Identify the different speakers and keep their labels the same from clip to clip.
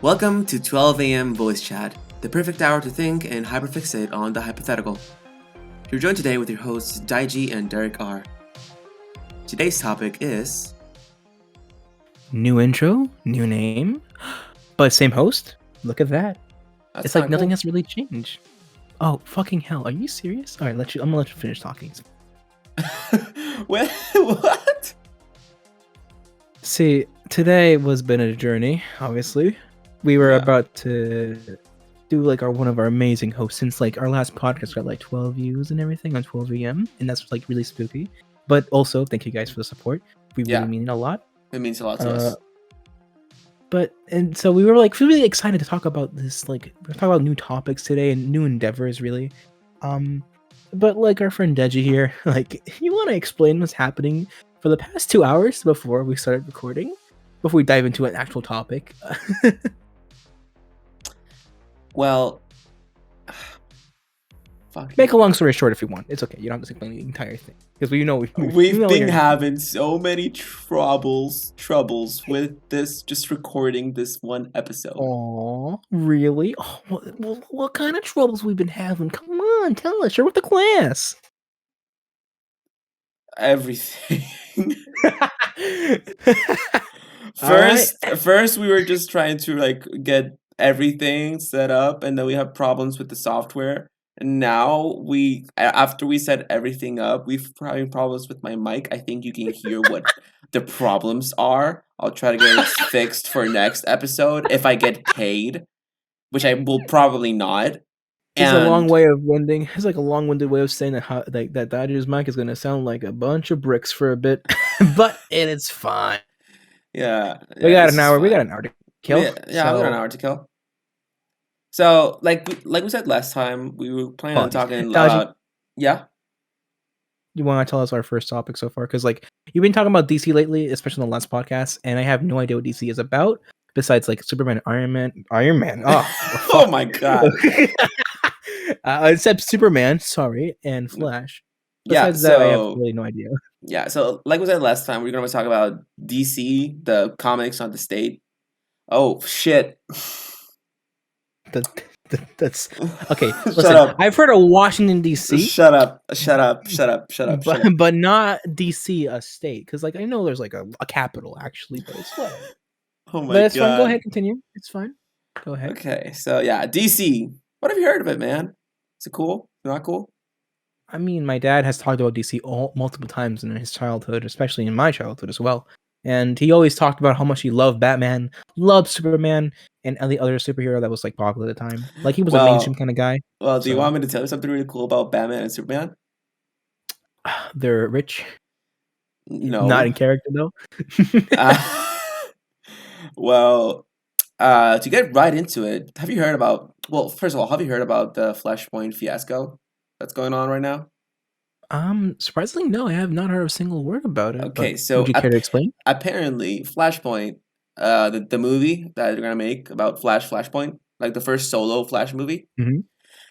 Speaker 1: Welcome to 12 a.m. Voice Chat, the perfect hour to think and hyperfixate on the hypothetical. You're joined today with your hosts Daiji and DerkR. Today's topic is...
Speaker 2: New intro, new name, but same host? Look at that.
Speaker 1: That's
Speaker 2: It's like
Speaker 1: kinda
Speaker 2: nothing
Speaker 1: cool.
Speaker 2: has really changed. Oh, fucking hell. Are you serious? Alright, I'm gonna let you finish talking.
Speaker 1: What?
Speaker 2: See, today was been a journey, obviously. We were about to do like one of our amazing hosts since like our last podcast got like 12 views and everything on 12 a.m. and that's like really spooky. But also, thank you guys for the support. We really mean it a lot.
Speaker 1: It means a lot to us.
Speaker 2: And so we were like really excited to talk about this. Like we're talking about new topics today and new endeavors, really. But like our friend Deji here, like you want to explain what's happening for the past 2 hours before we started recording, before we dive into an actual topic.
Speaker 1: Well, fuck.
Speaker 2: Make a long story short if you want. It's okay. You don't have to explain the entire thing because we know
Speaker 1: We've been having so many troubles with this, just recording this one episode.
Speaker 2: Oh, really? Oh, what kind of troubles we've been having? Come on, tell us. Share with the class.
Speaker 1: Everything.
Speaker 2: First,
Speaker 1: First we were just trying to like get everything set up, and then we have problems with the software. And now after we set everything up, we've having problems with my mic. I think you can hear what the problems are. I'll try to get it fixed for next episode if I get paid, which I will probably not.
Speaker 2: It's a long way of winding. It's like a long-winded way of saying that that Dodger's mic is gonna sound like a bunch of bricks for a bit, but it's fine.
Speaker 1: Yeah,
Speaker 2: we got an hour. We got an hour to kill.
Speaker 1: We got an hour to kill. So, like we said last time, we were planning on talking about... Yeah?
Speaker 2: You want to tell us our first topic so far? Because, like, you've been talking about DC lately, especially in the last podcast, and I have no idea what DC is about, besides, like, Superman, Iron Man. Oh,
Speaker 1: oh my god.
Speaker 2: Except Superman, sorry, and Flash. Besides that, I have really no idea.
Speaker 1: Yeah, so, like we said last time, we're going to talk about DC, the comics, not the state. Oh, shit.
Speaker 2: That's okay. Listen, I've heard of Washington D.C.
Speaker 1: Shut up!
Speaker 2: But not D.C. a state, because like I know there's like a capital actually, but it's whatever.
Speaker 1: Oh my god!
Speaker 2: But it's fine. Go ahead, continue. It's fine. Go ahead.
Speaker 1: Okay, so yeah, D.C. What have you heard of it, man? Is it cool? Not cool?
Speaker 2: I mean, my dad has talked about DC multiple times in his childhood, especially in my childhood as well. And he always talked about how much he loved Batman, loved Superman, and the other superhero that was like popular at the time. Like he was a mainstream kind of guy.
Speaker 1: Well, do you want me to tell you something really cool about Batman and Superman?
Speaker 2: They're rich.
Speaker 1: No.
Speaker 2: Not in character though.
Speaker 1: Well, to get right into it, have you heard about... Well, first of all, have you heard about the Flashpoint fiasco that's going on right now?
Speaker 2: Surprisingly, no, I have not heard a single word about it.
Speaker 1: Okay, so
Speaker 2: would you care to explain?
Speaker 1: Apparently, Flashpoint, the movie that they're gonna make about Flashpoint, like the first solo Flash movie.
Speaker 2: Mm-hmm.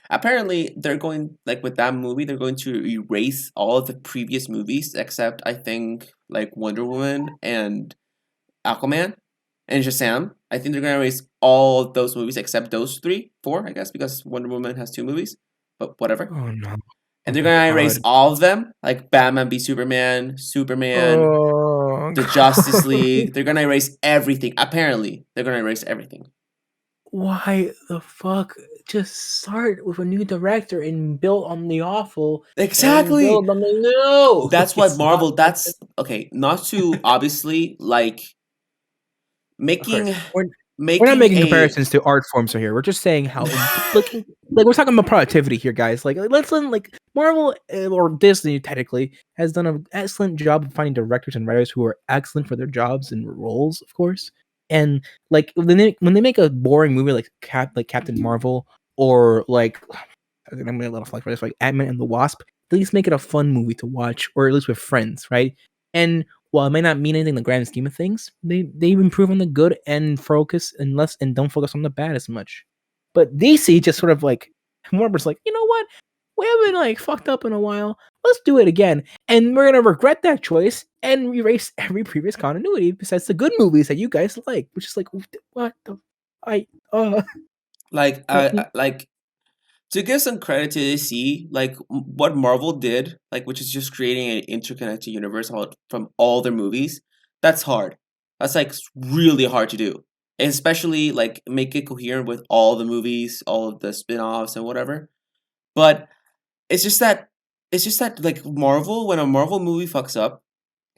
Speaker 1: Apparently, they're going with that movie. They're going to erase all of the previous movies except I think like Wonder Woman and Aquaman and Shazam. I think they're gonna erase all of those movies except those 4, I guess, because Wonder Woman has 2 movies. But whatever.
Speaker 2: Oh no.
Speaker 1: And they're gonna erase all of them, like Batman v Superman, the Justice League. They're gonna erase everything. Apparently, they're gonna erase everything.
Speaker 2: Why the fuck? Just start with a new director and build on the awful.
Speaker 1: Exactly.
Speaker 2: Build on the new.
Speaker 1: That's what Marvel. That's okay. Not to obviously like making.
Speaker 2: We're not making comparisons to art forms here. We're just saying how like we're talking about productivity here, guys. Like Marvel or Disney technically has done an excellent job of finding directors and writers who are excellent for their jobs and roles, of course. And like when they make a boring movie like Captain Marvel or like I'm gonna let off like this, like Ant-Man and the Wasp, at least make it a fun movie to watch, or at least with friends, right? And while it may not mean anything in the grand scheme of things, they improve on the good and focus and don't focus on the bad as much. But DC just sort of like Warner's like, you know what? We haven't like fucked up in a while. Let's do it again. And we're gonna regret that choice and erase every previous continuity besides the good movies that you guys like. Which is like, what the I
Speaker 1: Like,
Speaker 2: let me
Speaker 1: like to give some credit to DC, like what Marvel did, like which is just creating an interconnected universe from all their movies. That's hard. That's like really hard to do, and especially like make it coherent with all the movies, all of the spin-offs and whatever. But it's just that like Marvel, when a Marvel movie fucks up,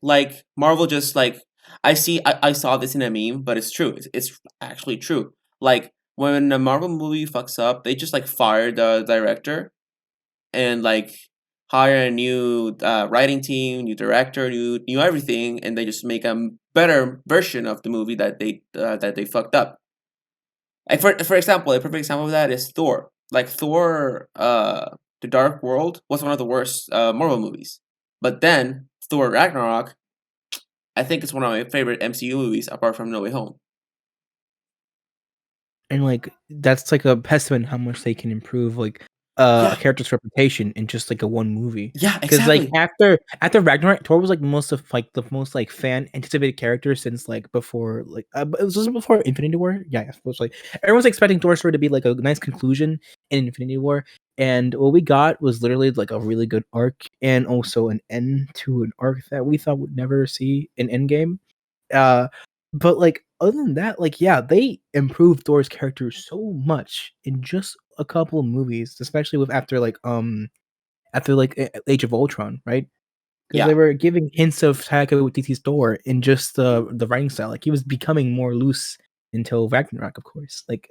Speaker 1: like Marvel just like I saw this in a meme, but it's true. It's actually true. Like when a Marvel movie fucks up, they just like fire the director and like hire a new writing team, new director, new everything, and they just make a better version of the movie that they fucked up. Like for example, a perfect example of that is Thor. Like Thor, the Dark World was one of the worst Marvel movies, but then Thor Ragnarok, I think it's one of my favorite MCU movies apart from No Way Home.
Speaker 2: and like that's like a testament how much they can improve like a
Speaker 1: Yeah,
Speaker 2: character's reputation in just like a one movie.
Speaker 1: yeah,
Speaker 2: Because like
Speaker 1: exactly.
Speaker 2: after Ragnarok, Thor was like the most like fan anticipated character since like before like it was just before Infinity War. Yeah, I suppose like everyone's expecting Thor's story to be like a nice conclusion in Infinity War, and what we got was literally like a really good arc and also an end to an arc that we thought would never see in Endgame. Uh, but like other than that, like yeah, they improved Thor's character so much in just a couple of movies, especially with after like Age of Ultron, right? Because they
Speaker 1: Yeah,
Speaker 2: were giving hints of Taika Waititi's Thor in just the writing style. Like he was becoming more loose until Ragnarok, of course. Like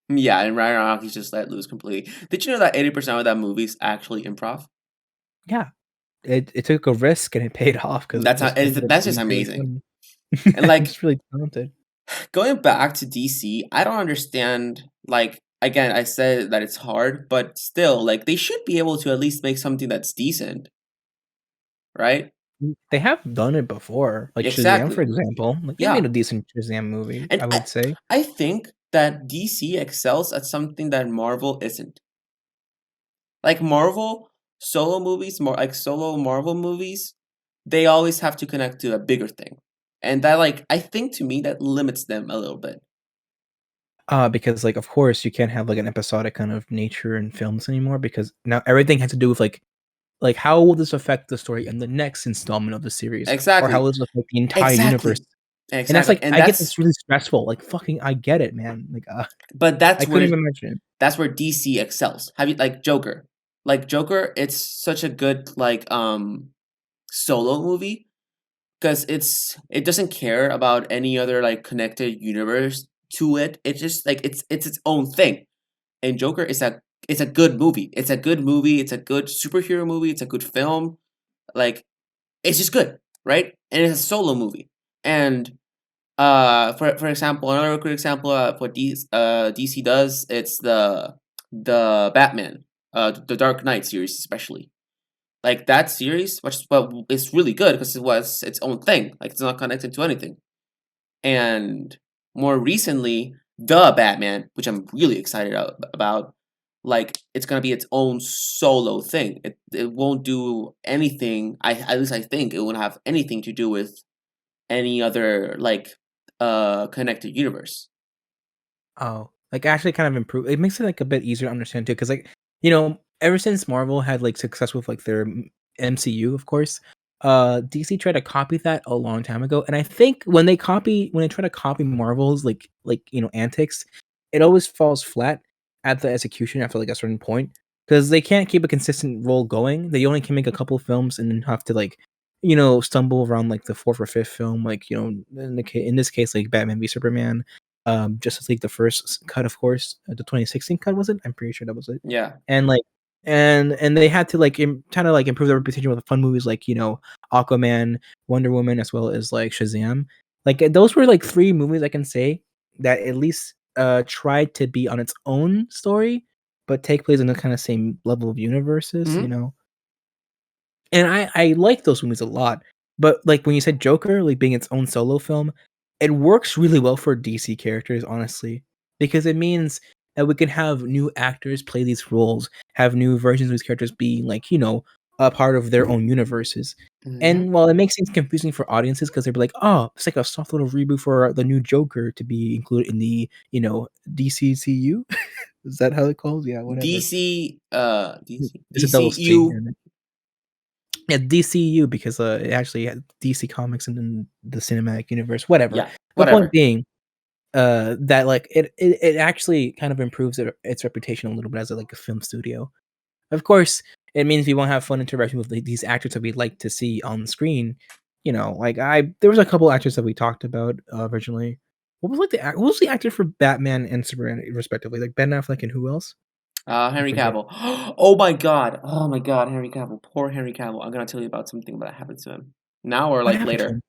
Speaker 1: yeah, and Ragnarok he's just let loose completely. Did you know that 80% of that movie is actually improv?
Speaker 2: yeah, it took a risk and it paid off because it
Speaker 1: That's
Speaker 2: just ended up
Speaker 1: that's just
Speaker 2: being really
Speaker 1: amazing.
Speaker 2: funny.
Speaker 1: And like
Speaker 2: Just really talented.
Speaker 1: going back to DC, I don't understand. Like again, I said that it's hard, but still, like they should be able to at least make something that's decent, right?
Speaker 2: They have done it before, like Shazam, for
Speaker 1: Exactly.
Speaker 2: example. Like they made
Speaker 1: Yeah,
Speaker 2: a decent Shazam movie,
Speaker 1: and
Speaker 2: I would say.
Speaker 1: I think that DC excels at something that Marvel isn't. Like Marvel solo movies, more like solo Marvel movies, they always have to connect to a bigger thing, and that like I think to me that limits them a little bit.
Speaker 2: Because like of course you can't have like an episodic kind of nature in films anymore because now everything has to do with like how will this affect the story in the next installment of the series or how
Speaker 1: Exactly,
Speaker 2: will this affect the entire universe?
Speaker 1: exactly,
Speaker 2: And that's
Speaker 1: exactly,
Speaker 2: like
Speaker 1: and
Speaker 2: I get this really stressful. Like fucking I get it, man. Like
Speaker 1: but
Speaker 2: I couldn't even imagine it.
Speaker 1: that's where DC excels. Have you like Joker? Like Joker, it's such a good like solo movie because it doesn't care about any other like connected universe to it. It's just like it's its own thing. And Joker is a good movie. It's a good movie. It's a good superhero movie. It's a good film. Like it's just good, right? And it's a solo movie. And for example, another quick example of what DC does, it's the Batman, the Dark Knight series especially. Like that series, which well, it's really good because it was its own thing. Like it's not connected to anything. And more recently, the Batman, which I'm really excited about, like it's gonna be its own solo thing. It won't do anything. I at least I think it won't have anything to do with any other like connected universe.
Speaker 2: Oh, like actually kind of improve. It makes it like a bit easier to understand too, because like ever since Marvel had like success with like their MCU, of course, DC tried to copy that a long time ago, and I think when they try to copy Marvel's antics, it always falls flat at the execution after like a certain point because they can't keep a consistent role going. They only can make a couple films and then have to like stumble around like the fourth or fifth film, like in this case like Batman v Superman, Justice League, the first cut, of course, the 2016 cut was it? I'm pretty sure that was it.
Speaker 1: Yeah.
Speaker 2: And like, and they had to like kind of like improve their reputation with fun movies like Aquaman, Wonder Woman, as well as like Shazam. Like those were like three movies I can say that at least tried to be on its own story, but take place in the kind of same level of universes.
Speaker 1: Hmm.
Speaker 2: And I like those movies a lot, but, like, when you said Joker, like, being its own solo film, it works really well for DC characters, honestly, because it means that we can have new actors play these roles, have new versions of these characters being, like, a part of their own universes.
Speaker 1: Mhm.
Speaker 2: And while it makes things confusing for audiences because they'd be like, "Oh, it's like a soft little reboot for the new Joker to be included in the DCCU." Is that how it calls? Yeah, whatever.
Speaker 1: DC
Speaker 2: It's a double C.
Speaker 1: DCU.
Speaker 2: Yeah, DCU because it actually had DC Comics and then the cinematic universe. Whatever.
Speaker 1: Yeah,
Speaker 2: The point
Speaker 1: whatever.
Speaker 2: being, that like it actually kind of improves its reputation a little bit as like a film studio. Of course, it means we won't have fun interaction with these actors that we'd like to see on the screen. Like there was a couple actors that we talked about originally. What was the actor for Batman and Superman respectively? Like Ben Affleck and who else? I
Speaker 1: Henry
Speaker 2: forget.
Speaker 1: Cavill. Oh my god. Oh my god, Henry Cavill. Poor Henry Cavill. I'm gonna tell you about something that happened to him. Now or
Speaker 2: What
Speaker 1: like
Speaker 2: happened to
Speaker 1: later.
Speaker 2: him?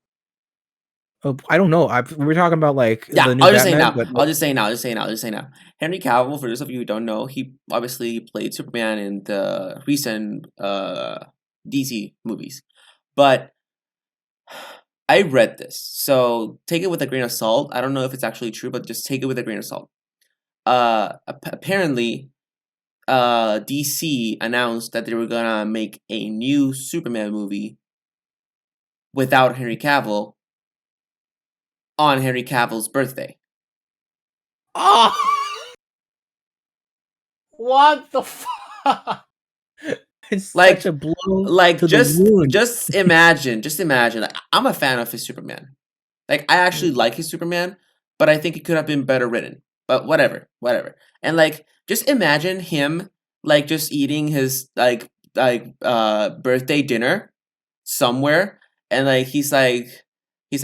Speaker 2: Oh, I don't know. We were talking about like
Speaker 1: Yeah,
Speaker 2: the new
Speaker 1: I'll just say
Speaker 2: Batman,
Speaker 1: now.
Speaker 2: but
Speaker 1: I'll just say now. Just say now. Just say now. Henry Cavill, for those of you who don't know, he obviously played Superman in the recent DC movies. But I read this, so take it with a grain of salt. I don't know if it's actually true, but just take it with a grain of salt. Apparently, DC announced that they were gonna make a new Superman movie without Henry Cavill on Henry Cavill's birthday.
Speaker 2: oh, what the fuck? It's such
Speaker 1: Like,
Speaker 2: a blow
Speaker 1: like
Speaker 2: to the wound.
Speaker 1: just imagine. Like, I'm a fan of his Superman. Like, I actually like his Superman, but I think it could have been better written. But whatever, whatever. And like, just imagine him like just eating his birthday dinner somewhere, and like he's like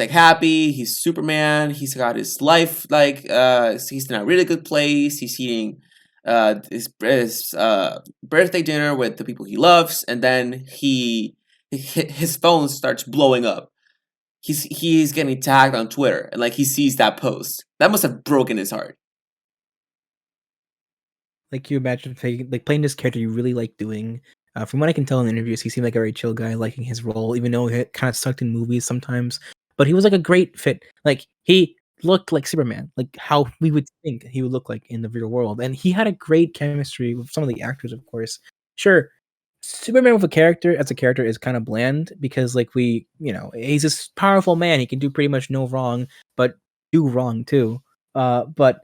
Speaker 1: happy. He's Superman. He's got his life he's in a really good place. He's eating his birthday dinner with the people he loves, and then his phone starts blowing up. He's getting tagged on Twitter, and like he sees that post. That must have broken his heart.
Speaker 2: Like you imagine playing this character you really like doing. From what I can tell in interviews, he seemed like a very chill guy, liking his role, even though he kind of sucked in movies sometimes. But he was like a great fit. Like he looked like Superman, like how we would think he would look like in the real world, and he had a great chemistry with some of the actors. Of course, sure, Superman with a character is kind of bland because like he's this powerful man. He can do pretty much no wrong, but do wrong too. But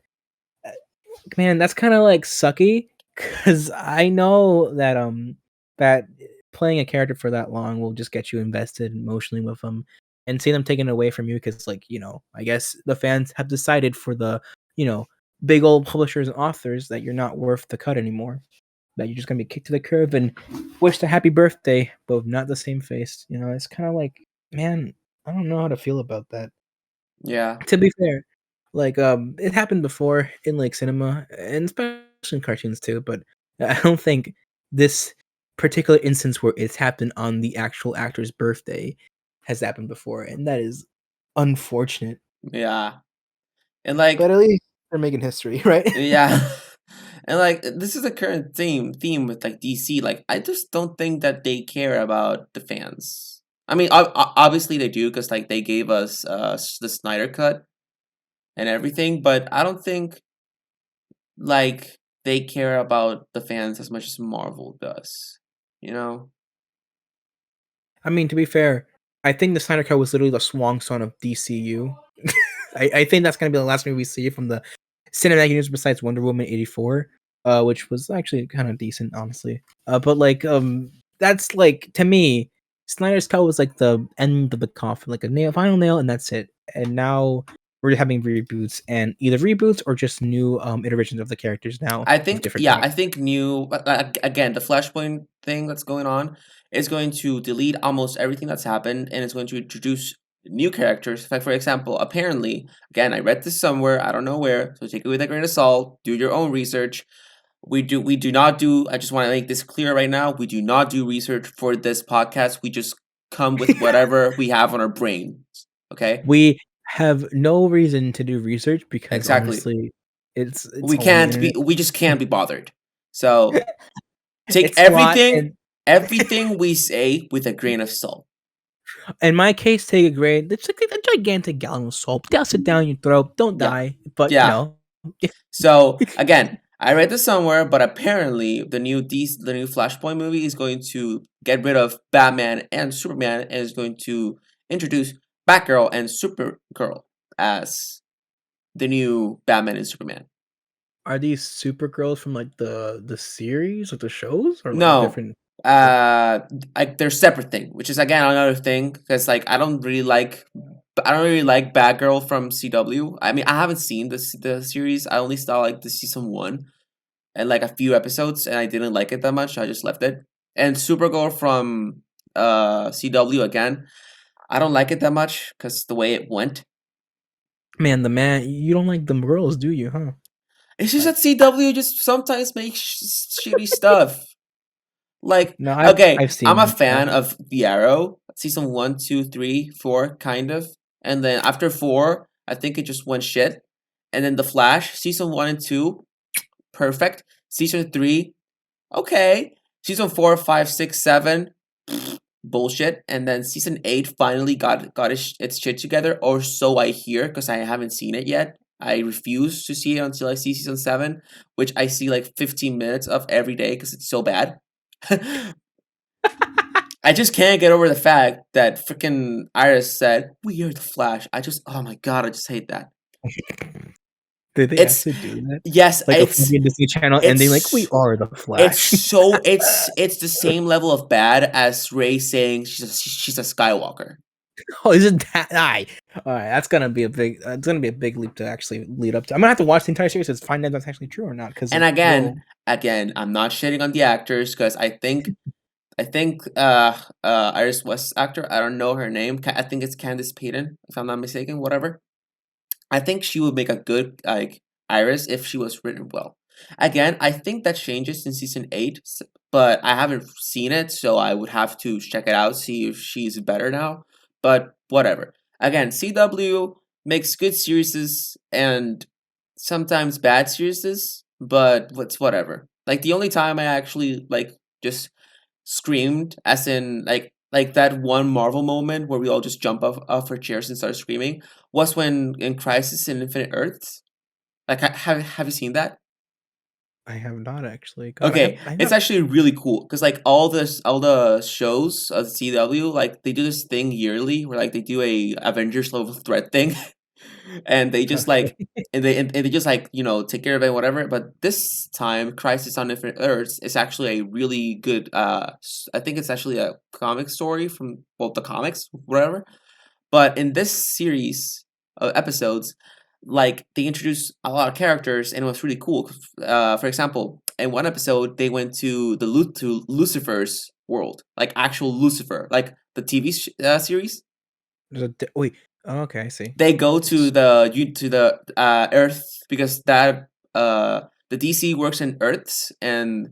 Speaker 2: man, that's kinda, like, sucky because I know that playing a character for that long will just get you invested emotionally with them, and seeing them taken away from you because, like, I guess the fans have decided for the, you know, big old publishers and authors that you're not worth the cut anymore, that you're just gonna be kicked to the curb and wished a happy birthday, but not the same face, It's kinda like, man, I don't know how to feel about that.
Speaker 1: Yeah,
Speaker 2: To be fair, like, it happened before in, like, cinema, and especially in cartoons too, but I don't think this particular instance where it's happened on the actual actor's birthday has happened before, and that is unfortunate.
Speaker 1: yeah, and like
Speaker 2: But at least they're making history, right?
Speaker 1: yeah, and like this is a current theme with like DC. Like I just don't think that they care about the fans. I mean, obviously they do because like they gave us the Snyder cut and everything, but I don't think like they care about the fans as much as Marvel does. You know?
Speaker 2: I mean, to be fair, I think the Snyder Cut was literally the swan song of DCU. I think that's gonna be the last movie we see from the cinematic universe besides Wonder Woman 84, which was actually kind of decent, honestly. But like, that's like to me, Snyder's Cut was like the end of the coffin, like a final nail, and that's it. And now we're having reboots, and either reboots or just new iterations of the characters now
Speaker 1: I
Speaker 2: with
Speaker 1: think,
Speaker 2: different
Speaker 1: yeah,
Speaker 2: actors.
Speaker 1: I think new again the Flashpoint thing that's going on is going to delete almost everything that's happened, and it's going to introduce new characters. Like for example, apparently, again, I read this somewhere, I don't know where, so take it with a grain of salt. Do your own research. We do not do. I just want to make this clear right now. We do not do research for this podcast. We just come with whatever we have on our brains. Okay,
Speaker 2: We have no reason to do research because
Speaker 1: exactly.
Speaker 2: honestly, it's all on the internet.
Speaker 1: We just can't be bothered. So take
Speaker 2: It's SWAT, and
Speaker 1: everything we say with a grain of salt.
Speaker 2: in my case, take a grade. It's like a gigantic gallon of salt. Douse it down your throat. Don't
Speaker 1: Yeah.
Speaker 2: die, but
Speaker 1: Yeah. So again, I read this somewhere, but apparently the new Flashpoint movie is going to get rid of Batman and Superman and is going to introduce Batgirl and Supergirl as the new Batman and Superman.
Speaker 2: Are these Supergirls from like the series, like the shows, or like
Speaker 1: No,
Speaker 2: different?
Speaker 1: uh, like they're separate thing, which is again another thing because like I don't really like Batgirl from CW. I mean, I haven't seen the series. I only saw like the season one and like a few episodes, and I didn't like it that much. So I just left it. And Supergirl from CW again, I don't like it that much because the way it went.
Speaker 2: Man, the man, you don't like them girls, do you? Huh?
Speaker 1: It's just
Speaker 2: I,
Speaker 1: that CW just sometimes makes shitty stuff. Like,
Speaker 2: no, I've
Speaker 1: okay, I'm a
Speaker 2: seen that.
Speaker 1: fan of The Arrow, season one, two, three, four, kind of. And then after four, I think it just went shit. And then The Flash, season one and two, perfect. Season three, okay. Season four, five, six, seven, bullshit. And then season eight finally got its shit together, or so I hear, because I haven't seen it yet. I refuse to see it until I see season seven, which I see like 15 minutes of every day because it's so bad. I just can't get over the fact that freaking Iris said, "We are the Flash." Oh my god, I just hate that.
Speaker 2: Did they
Speaker 1: It's
Speaker 2: actually do that?
Speaker 1: yes,
Speaker 2: Like a fucking Disney Channel ending, like we
Speaker 1: it's
Speaker 2: are the Flash.
Speaker 1: it's the same level of bad as Ray saying she's a Skywalker.
Speaker 2: Oh, isn't that? Aye. All right, that's gonna be a big. It's gonna be a big leap to actually lead up to. I'm gonna have to watch the entire series to find out if that's actually true or not. Because
Speaker 1: And
Speaker 2: it will.
Speaker 1: again, I'm not shitting on the actors because I think Iris West's actor, I don't know her name. I think it's Candice Payton, if I'm not mistaken. Whatever. I think she would make a good like Iris if she was written well. Again, I think that changes in season eight, but I haven't seen it, so I would have to check it out, see if she's better now. But whatever. Again, CW makes good series and sometimes bad series, but what's whatever. Like the only time I actually like just screamed, as in like that one Marvel moment where we all just jump off our chairs and start screaming, was when in Crisis in Infinite Earths. Like, have you seen that?
Speaker 2: I have not actually. God, I have.
Speaker 1: Okay,
Speaker 2: I
Speaker 1: it's
Speaker 2: have.
Speaker 1: actually really cool because like all the shows of CW, like they do this thing yearly where like they do a Avengers level threat thing, and they just like
Speaker 2: Okay.
Speaker 1: and they just like take care of it whatever. But this time, Crisis on Infinite Earths is actually a really good. I think it's actually a comic story from both the comics, whatever. But in this series of episodes, like they introduced a lot of characters, and it was really cool. For example, in one episode, they went to to Lucifer's world, like actual Lucifer, like the TV series.
Speaker 2: Wait. Oh, okay, I see.
Speaker 1: They go to the Earth because that the DC works in Earths and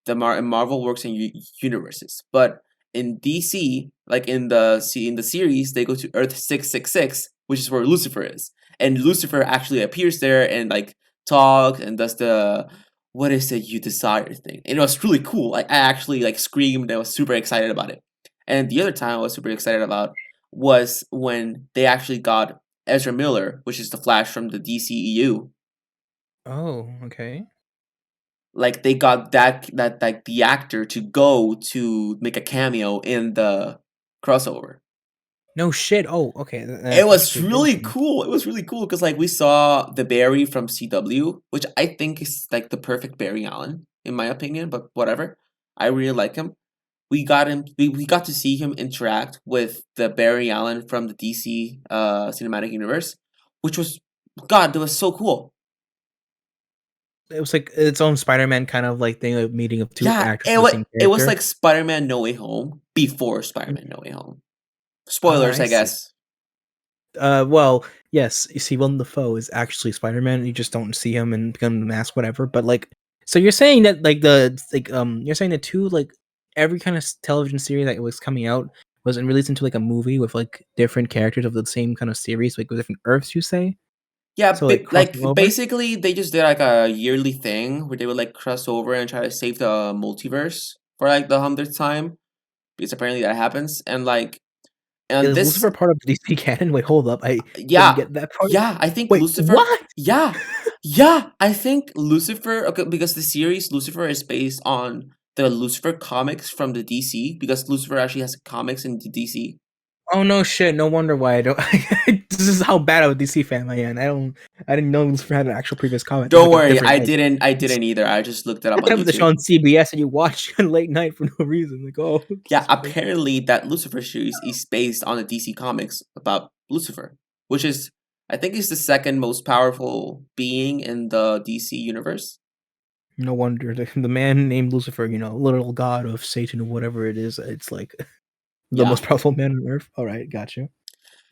Speaker 1: Marvel works in universes. But in DC, like in the series, they go to Earth 666, which is where Lucifer is, and Lucifer actually appears there and like talks and does the "what is it you desire" thing. And it was really cool. Like I actually like screamed. I was super excited about it. And the other time I was super excited about was when they actually got Ezra Miller, which is the Flash from the DCEU.
Speaker 2: Oh, okay.
Speaker 1: Like they got that like the actor to go to make a cameo in the crossover.
Speaker 2: No shit. Oh, okay.
Speaker 1: It
Speaker 2: That's
Speaker 1: was
Speaker 2: actually big.
Speaker 1: really cool. It was really cool because like we saw the Barry from CW, which I think is like the perfect Barry Allen in my opinion. But whatever, I really like him. We got to see him interact with the Barry Allen from the DC cinematic universe, which was God, that was so cool.
Speaker 2: It was like its own Spider-Man kind of like thing, like meeting of two
Speaker 1: Yeah,
Speaker 2: actors for the same
Speaker 1: it was
Speaker 2: character.
Speaker 1: like Spider-Man No Way Home before Spider-Man No Way Home.
Speaker 2: Ah,
Speaker 1: Spoilers,
Speaker 2: I
Speaker 1: I
Speaker 2: see.
Speaker 1: guess.
Speaker 2: Well, yes, you see, Willem Dafoe is actually Spider-Man. You just don't see him and become the mask, whatever. But like, so you're saying that you're saying that two like every kind of television series that was coming out was released into like a movie with like different characters of the same kind of series, like with different Earths. You say
Speaker 1: Yeah,
Speaker 2: so, like
Speaker 1: like
Speaker 2: crossing over.
Speaker 1: basically they just did like a yearly thing where they would like cross over and try to save the multiverse for like the 100th time because apparently that happens. And like And
Speaker 2: Is
Speaker 1: this,
Speaker 2: Lucifer part of the DC canon? Wait, hold up. I didn't
Speaker 1: yeah,
Speaker 2: get that part.
Speaker 1: yeah, I think
Speaker 2: Wait,
Speaker 1: Lucifer,
Speaker 2: what?
Speaker 1: yeah, yeah, I think Lucifer, okay, because the series Lucifer is based on the Lucifer comics from the DC, because Lucifer actually has comics in the DC.
Speaker 2: Oh no shit! No wonder why I don't. This is how bad of a DC fan I am. I didn't know Lucifer had an actual previous comic. It's
Speaker 1: Don't
Speaker 2: like a
Speaker 1: worry,
Speaker 2: different. Like,
Speaker 1: I didn't either. I just looked it up
Speaker 2: that
Speaker 1: on
Speaker 2: type of the show
Speaker 1: YouTube.
Speaker 2: on CBS and you watch it late night for no reason. Like, oh,
Speaker 1: Yeah,
Speaker 2: Lucifer.
Speaker 1: apparently that Lucifer series is based on the DC comics about Lucifer, which is, I think, is the second most powerful being in the DC universe.
Speaker 2: No wonder the man named Lucifer, little god of Satan or whatever it is. It's like the
Speaker 1: Yeah.
Speaker 2: most powerful man on earth. All right, got you.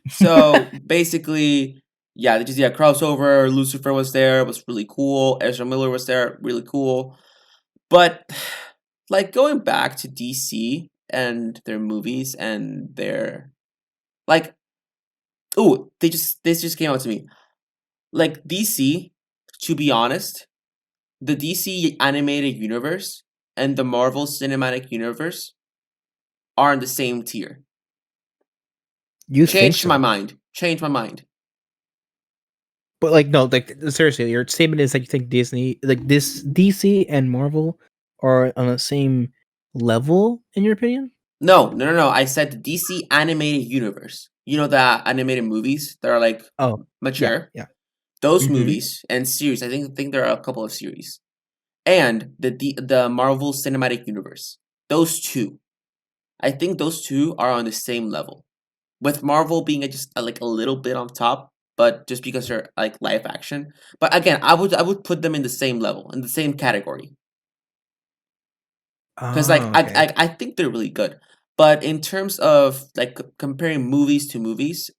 Speaker 1: So basically, yeah, they just crossover. Lucifer was there, it was really cool. Ezra Miller was there, really cool. But like going back to DC and their movies and their like, ooh, this just came out to me. Like DC, to be honest, the DC animated universe and the Marvel Cinematic Universe are in the same tier.
Speaker 2: You think
Speaker 1: Changed my
Speaker 2: so?
Speaker 1: mind. Changed my mind.
Speaker 2: But like, no, like seriously, your statement is that you think Disney, like this DC and Marvel, are on the same level in your opinion?
Speaker 1: No. I said the DC animated universe. You know the animated movies that are like
Speaker 2: Oh, yeah,
Speaker 1: mature.
Speaker 2: yeah.
Speaker 1: Those
Speaker 2: Mm-hmm.
Speaker 1: movies and series. I think there are a couple of series and the Marvel Cinematic Universe. Those two. I think those two are on the same level. With Marvel being just like a little bit on top, but just because they're like live action. But again, I would put them in the same level, in the same category, because like
Speaker 2: Oh,
Speaker 1: I,
Speaker 2: okay.
Speaker 1: I I think they're really good. But in terms of like comparing movies to movies,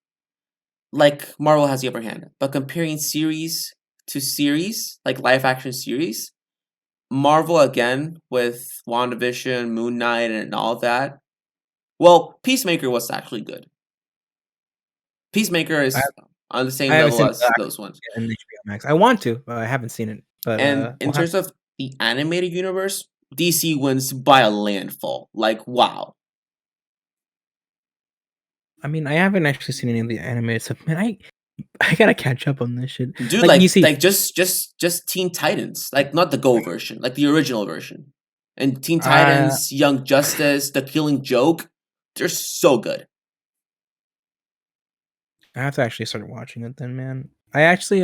Speaker 1: like Marvel has the upper hand. But comparing series to series, like live action series, Marvel again with WandaVision, Moon Knight, and all that. Well, Peacemaker was actually good. Peacemaker
Speaker 2: I
Speaker 1: is on the
Speaker 2: I
Speaker 1: same
Speaker 2: haven't
Speaker 1: level
Speaker 2: seen
Speaker 1: as those ones.
Speaker 2: it in HBO Max. I want to, but I haven't seen it. But
Speaker 1: And in
Speaker 2: we'll have
Speaker 1: terms of the animated universe, DC wins by a landfall. Like, wow.
Speaker 2: I mean, I haven't actually seen any of the animated stuff. Man, I gotta catch up on this shit.
Speaker 1: Dude,
Speaker 2: Like you see,
Speaker 1: just Teen Titans. Like not the Go version, like the original version. And Teen
Speaker 2: uh,
Speaker 1: Titans, Young Justice, The Killing Joke, they're so good.
Speaker 2: I have to actually start watching it then, man. I actually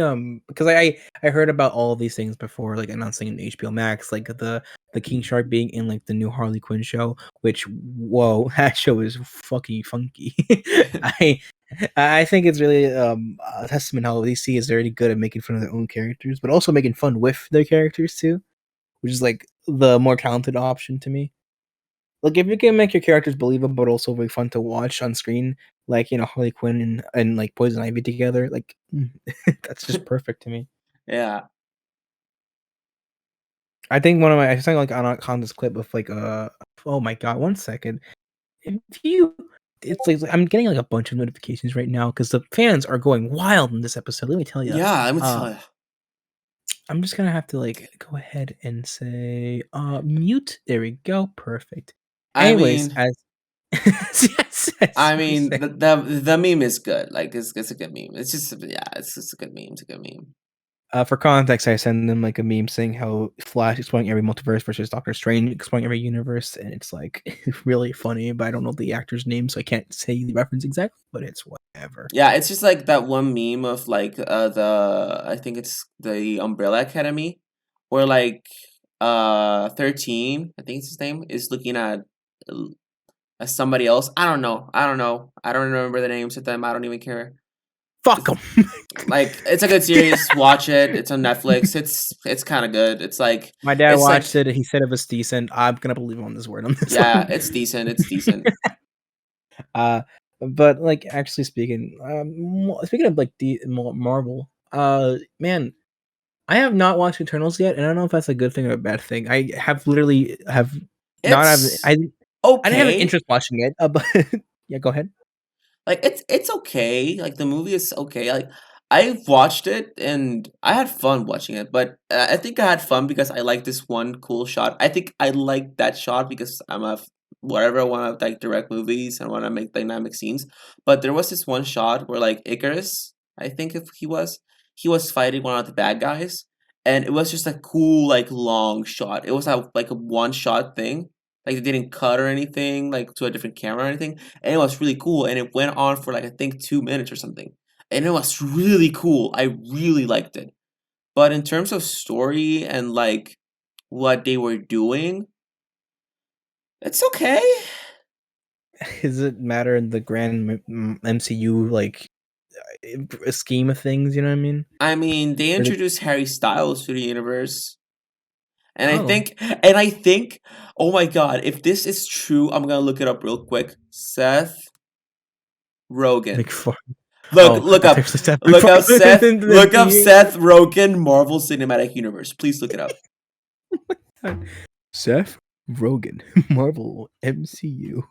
Speaker 2: because I heard about all of these things before, like announcing in HBO Max, like the King Shark being in like the new Harley Quinn show, which whoa, that show is fucking funky. I I think it's really a testament how DC is very good at making fun of their own characters, but also making fun with their characters too, which is like the more talented option to me. Like if you can make your characters believable but also be fun to watch on screen, like Harley Quinn and like Poison Ivy together, like that's just perfect to me.
Speaker 1: Yeah.
Speaker 2: I think one of my I sang like on this clip of like oh my god, 1 second. If you it's like I'm getting like a bunch of notifications right now because the fans are going wild in this episode. Let me tell you.
Speaker 1: Yeah, let me
Speaker 2: Uh
Speaker 1: tell you.
Speaker 2: I'm just gonna have to like go ahead and say mute. There we go. Perfect.
Speaker 1: I
Speaker 2: Anyways,
Speaker 1: mean
Speaker 2: as yes,
Speaker 1: I
Speaker 2: you
Speaker 1: mean
Speaker 2: say.
Speaker 1: the meme is good. Like it's a good meme. It's just it's just a good meme. It's a good meme.
Speaker 2: For context, I send them like a meme saying how Flash exploring every multiverse versus Doctor Strange exploring every universe, and it's like really funny. But I don't know the actor's name, so I can't say the reference exactly. But it's whatever.
Speaker 1: Yeah, it's just like that one meme of like the I think it's the Umbrella Academy where like 13, I think it's his name, is looking at somebody else. I don't know. I don't know. I don't remember the names of them. I don't even care.
Speaker 2: Fuck
Speaker 1: It's
Speaker 2: them.
Speaker 1: like it's a good series. Watch it. It's on Netflix. It's kind of good.
Speaker 2: My dad
Speaker 1: It's like
Speaker 2: watched it. He said it was decent. I'm gonna believe him on this word on this
Speaker 1: yeah,
Speaker 2: one.
Speaker 1: it's decent. It's decent.
Speaker 2: uh, but like actually speaking, speaking of like the Marvel, man, I have not watched Eternals yet, and I don't know if that's a good thing or a bad thing. I have literally have not have
Speaker 1: It's
Speaker 2: I didn't have an
Speaker 1: okay.
Speaker 2: interest watching it, but yeah, go ahead.
Speaker 1: Like it's okay. Like the movie is okay. Like I watched it and I had fun watching it, but I think I had fun because I like this one cool shot. I think I like that shot because I'm a whatever I want to like direct movies and want to make dynamic scenes. But there was this one shot where like Icarus, I think if he was fighting one of the bad guys, and it was just a cool like long shot. It was like a one shot thing. Like they didn't cut or anything, like to a different camera or anything, and it was really cool. And it went on for like I think 2 minutes or something, and it was really cool. I really liked it. But in terms of story and like what they were doing, it's okay.
Speaker 2: Does it matter in the grand MCU like scheme of things? You know what I mean?
Speaker 1: I mean, they
Speaker 2: Or
Speaker 1: introduced Harry Styles to the universe. And
Speaker 2: oh,
Speaker 1: I think, oh my god, if this is true, I'm gonna look it up real quick. Seth Rogen.
Speaker 2: McFarlane.
Speaker 1: Look,
Speaker 2: Oh, I think it's Seth McFarlane.
Speaker 1: Look up Seth Rogen Marvel Cinematic Universe. Please look it up.
Speaker 2: Seth Rogen, Marvel MCU.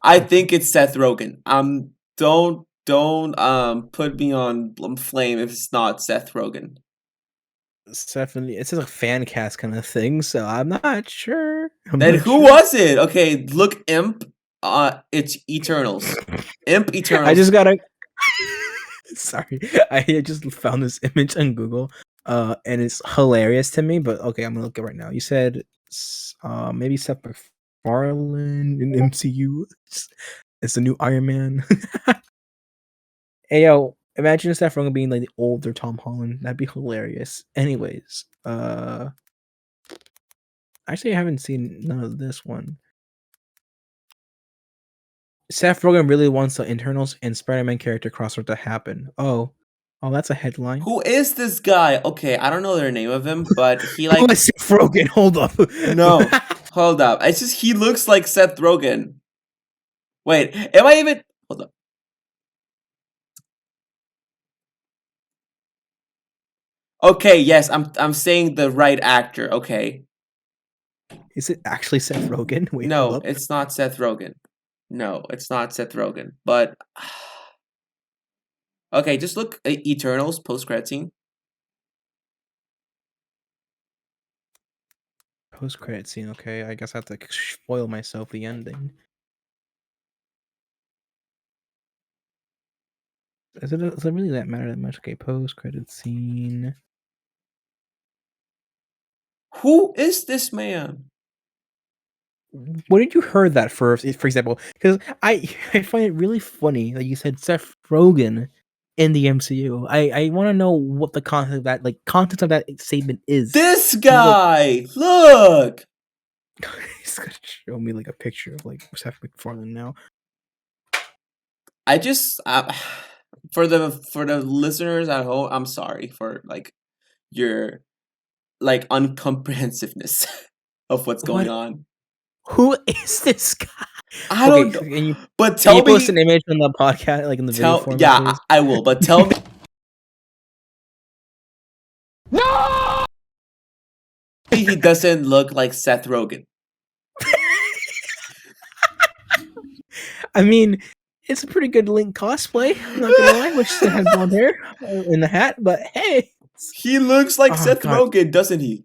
Speaker 1: I think it's Seth Rogen. Don't put me on flame if it's not Seth Rogen.
Speaker 2: Definitely, it's just a fan cast kind of thing, so I'm not sure.
Speaker 1: Then who was it? Okay, look, Imp. It's Eternals. Imp Eternals.
Speaker 2: I just gotta. Sorry, I just found this image on Google, and it's hilarious to me. But okay, I'm gonna look at it right now. You said, maybe Seth MacFarlane in MCU. It's the new Iron Man. Hey yo, imagine Seth Rogen being like the older Tom Holland. That'd be hilarious. Anyways, actually, I haven't seen none of this one. Seth Rogen really wants the Internals and Spider-Man character crossover to happen. Oh, that's a headline.
Speaker 1: Who is this guy? Okay, I don't know their name of him, but he
Speaker 2: Who
Speaker 1: like
Speaker 2: is Seth Rogen? Hold up.
Speaker 1: no, hold up. It's just he looks like Seth Rogen. Wait, am I even? Hold up. Okay, yes, I'm saying the right actor. Okay.
Speaker 2: Is it actually Seth Rogen? Wait, hold
Speaker 1: No,
Speaker 2: up.
Speaker 1: it's not Seth Rogen. No, it's not Seth Rogen. But okay, just look at Eternals post credit scene.
Speaker 2: Post-credit scene. Okay, I guess I have to spoil myself the ending. Does it really that matter that much? Okay, post-credit scene.
Speaker 1: Who is this man?
Speaker 2: What did you heard that first? For example, because I find it really funny that you said Seth Rogen in the MCU. I want to know what the context of that statement is.
Speaker 1: This guy! Look!
Speaker 2: He's gonna show me like a picture of like Seth MacFarlane now.
Speaker 1: I just for the listeners at home, I'm sorry for like your like uncomprehensiveness of what's going on.
Speaker 2: Who is this guy?
Speaker 1: I don't know.
Speaker 2: Can you,
Speaker 1: But
Speaker 2: can you
Speaker 1: tell
Speaker 2: post
Speaker 1: me
Speaker 2: an image on the podcast, like in the video format,
Speaker 1: yeah,
Speaker 2: please?
Speaker 1: I will, but tell me
Speaker 2: No!
Speaker 1: he doesn't look like Seth Rogen.
Speaker 2: I mean, it's a pretty good Link cosplay. I'm not gonna lie, wish they had blonde hair in the hat, but hey,
Speaker 1: He looks like
Speaker 2: Oh,
Speaker 1: Seth
Speaker 2: God.
Speaker 1: Rogen, doesn't he?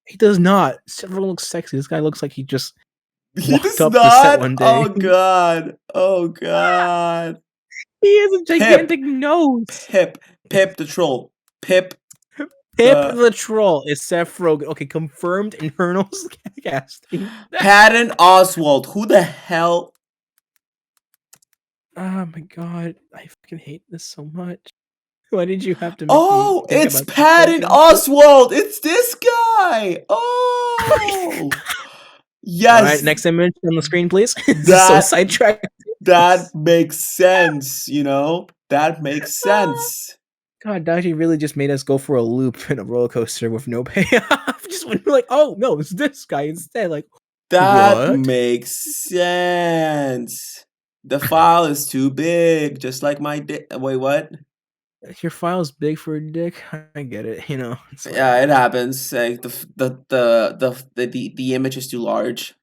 Speaker 2: he does not. Seth Rogen looks sexy. This guy looks like he just
Speaker 1: He
Speaker 2: walked
Speaker 1: does
Speaker 2: up the set
Speaker 1: not.
Speaker 2: one day.
Speaker 1: Oh god. Oh god.
Speaker 2: He has a gigantic nose.
Speaker 1: Pip the troll. Pip
Speaker 2: Pip the troll is Seth Rogen. Okay, confirmed Internals casting.
Speaker 1: Patton Oswalt. Who the hell?
Speaker 2: Oh my god, I fucking hate this so much. Why did you have to make
Speaker 1: Oh,
Speaker 2: me think
Speaker 1: it's
Speaker 2: about
Speaker 1: Patton Oswalt. It's this guy. Oh. Yes.
Speaker 2: All right, next image on the screen, please. This is so
Speaker 1: That-
Speaker 2: sidetracked.
Speaker 1: That makes sense, you know? That makes sense.
Speaker 2: God, Daiji really just made us go for a loop in a roller coaster with no payoff. Just when we're like, oh no, it's this guy instead. Like,
Speaker 1: That
Speaker 2: what?
Speaker 1: makes sense. The file is too big, just like my dick. Wait, what?
Speaker 2: Your file's big for a dick. I get it. You know. It's like,
Speaker 1: Yeah, it happens. Like the image is too large.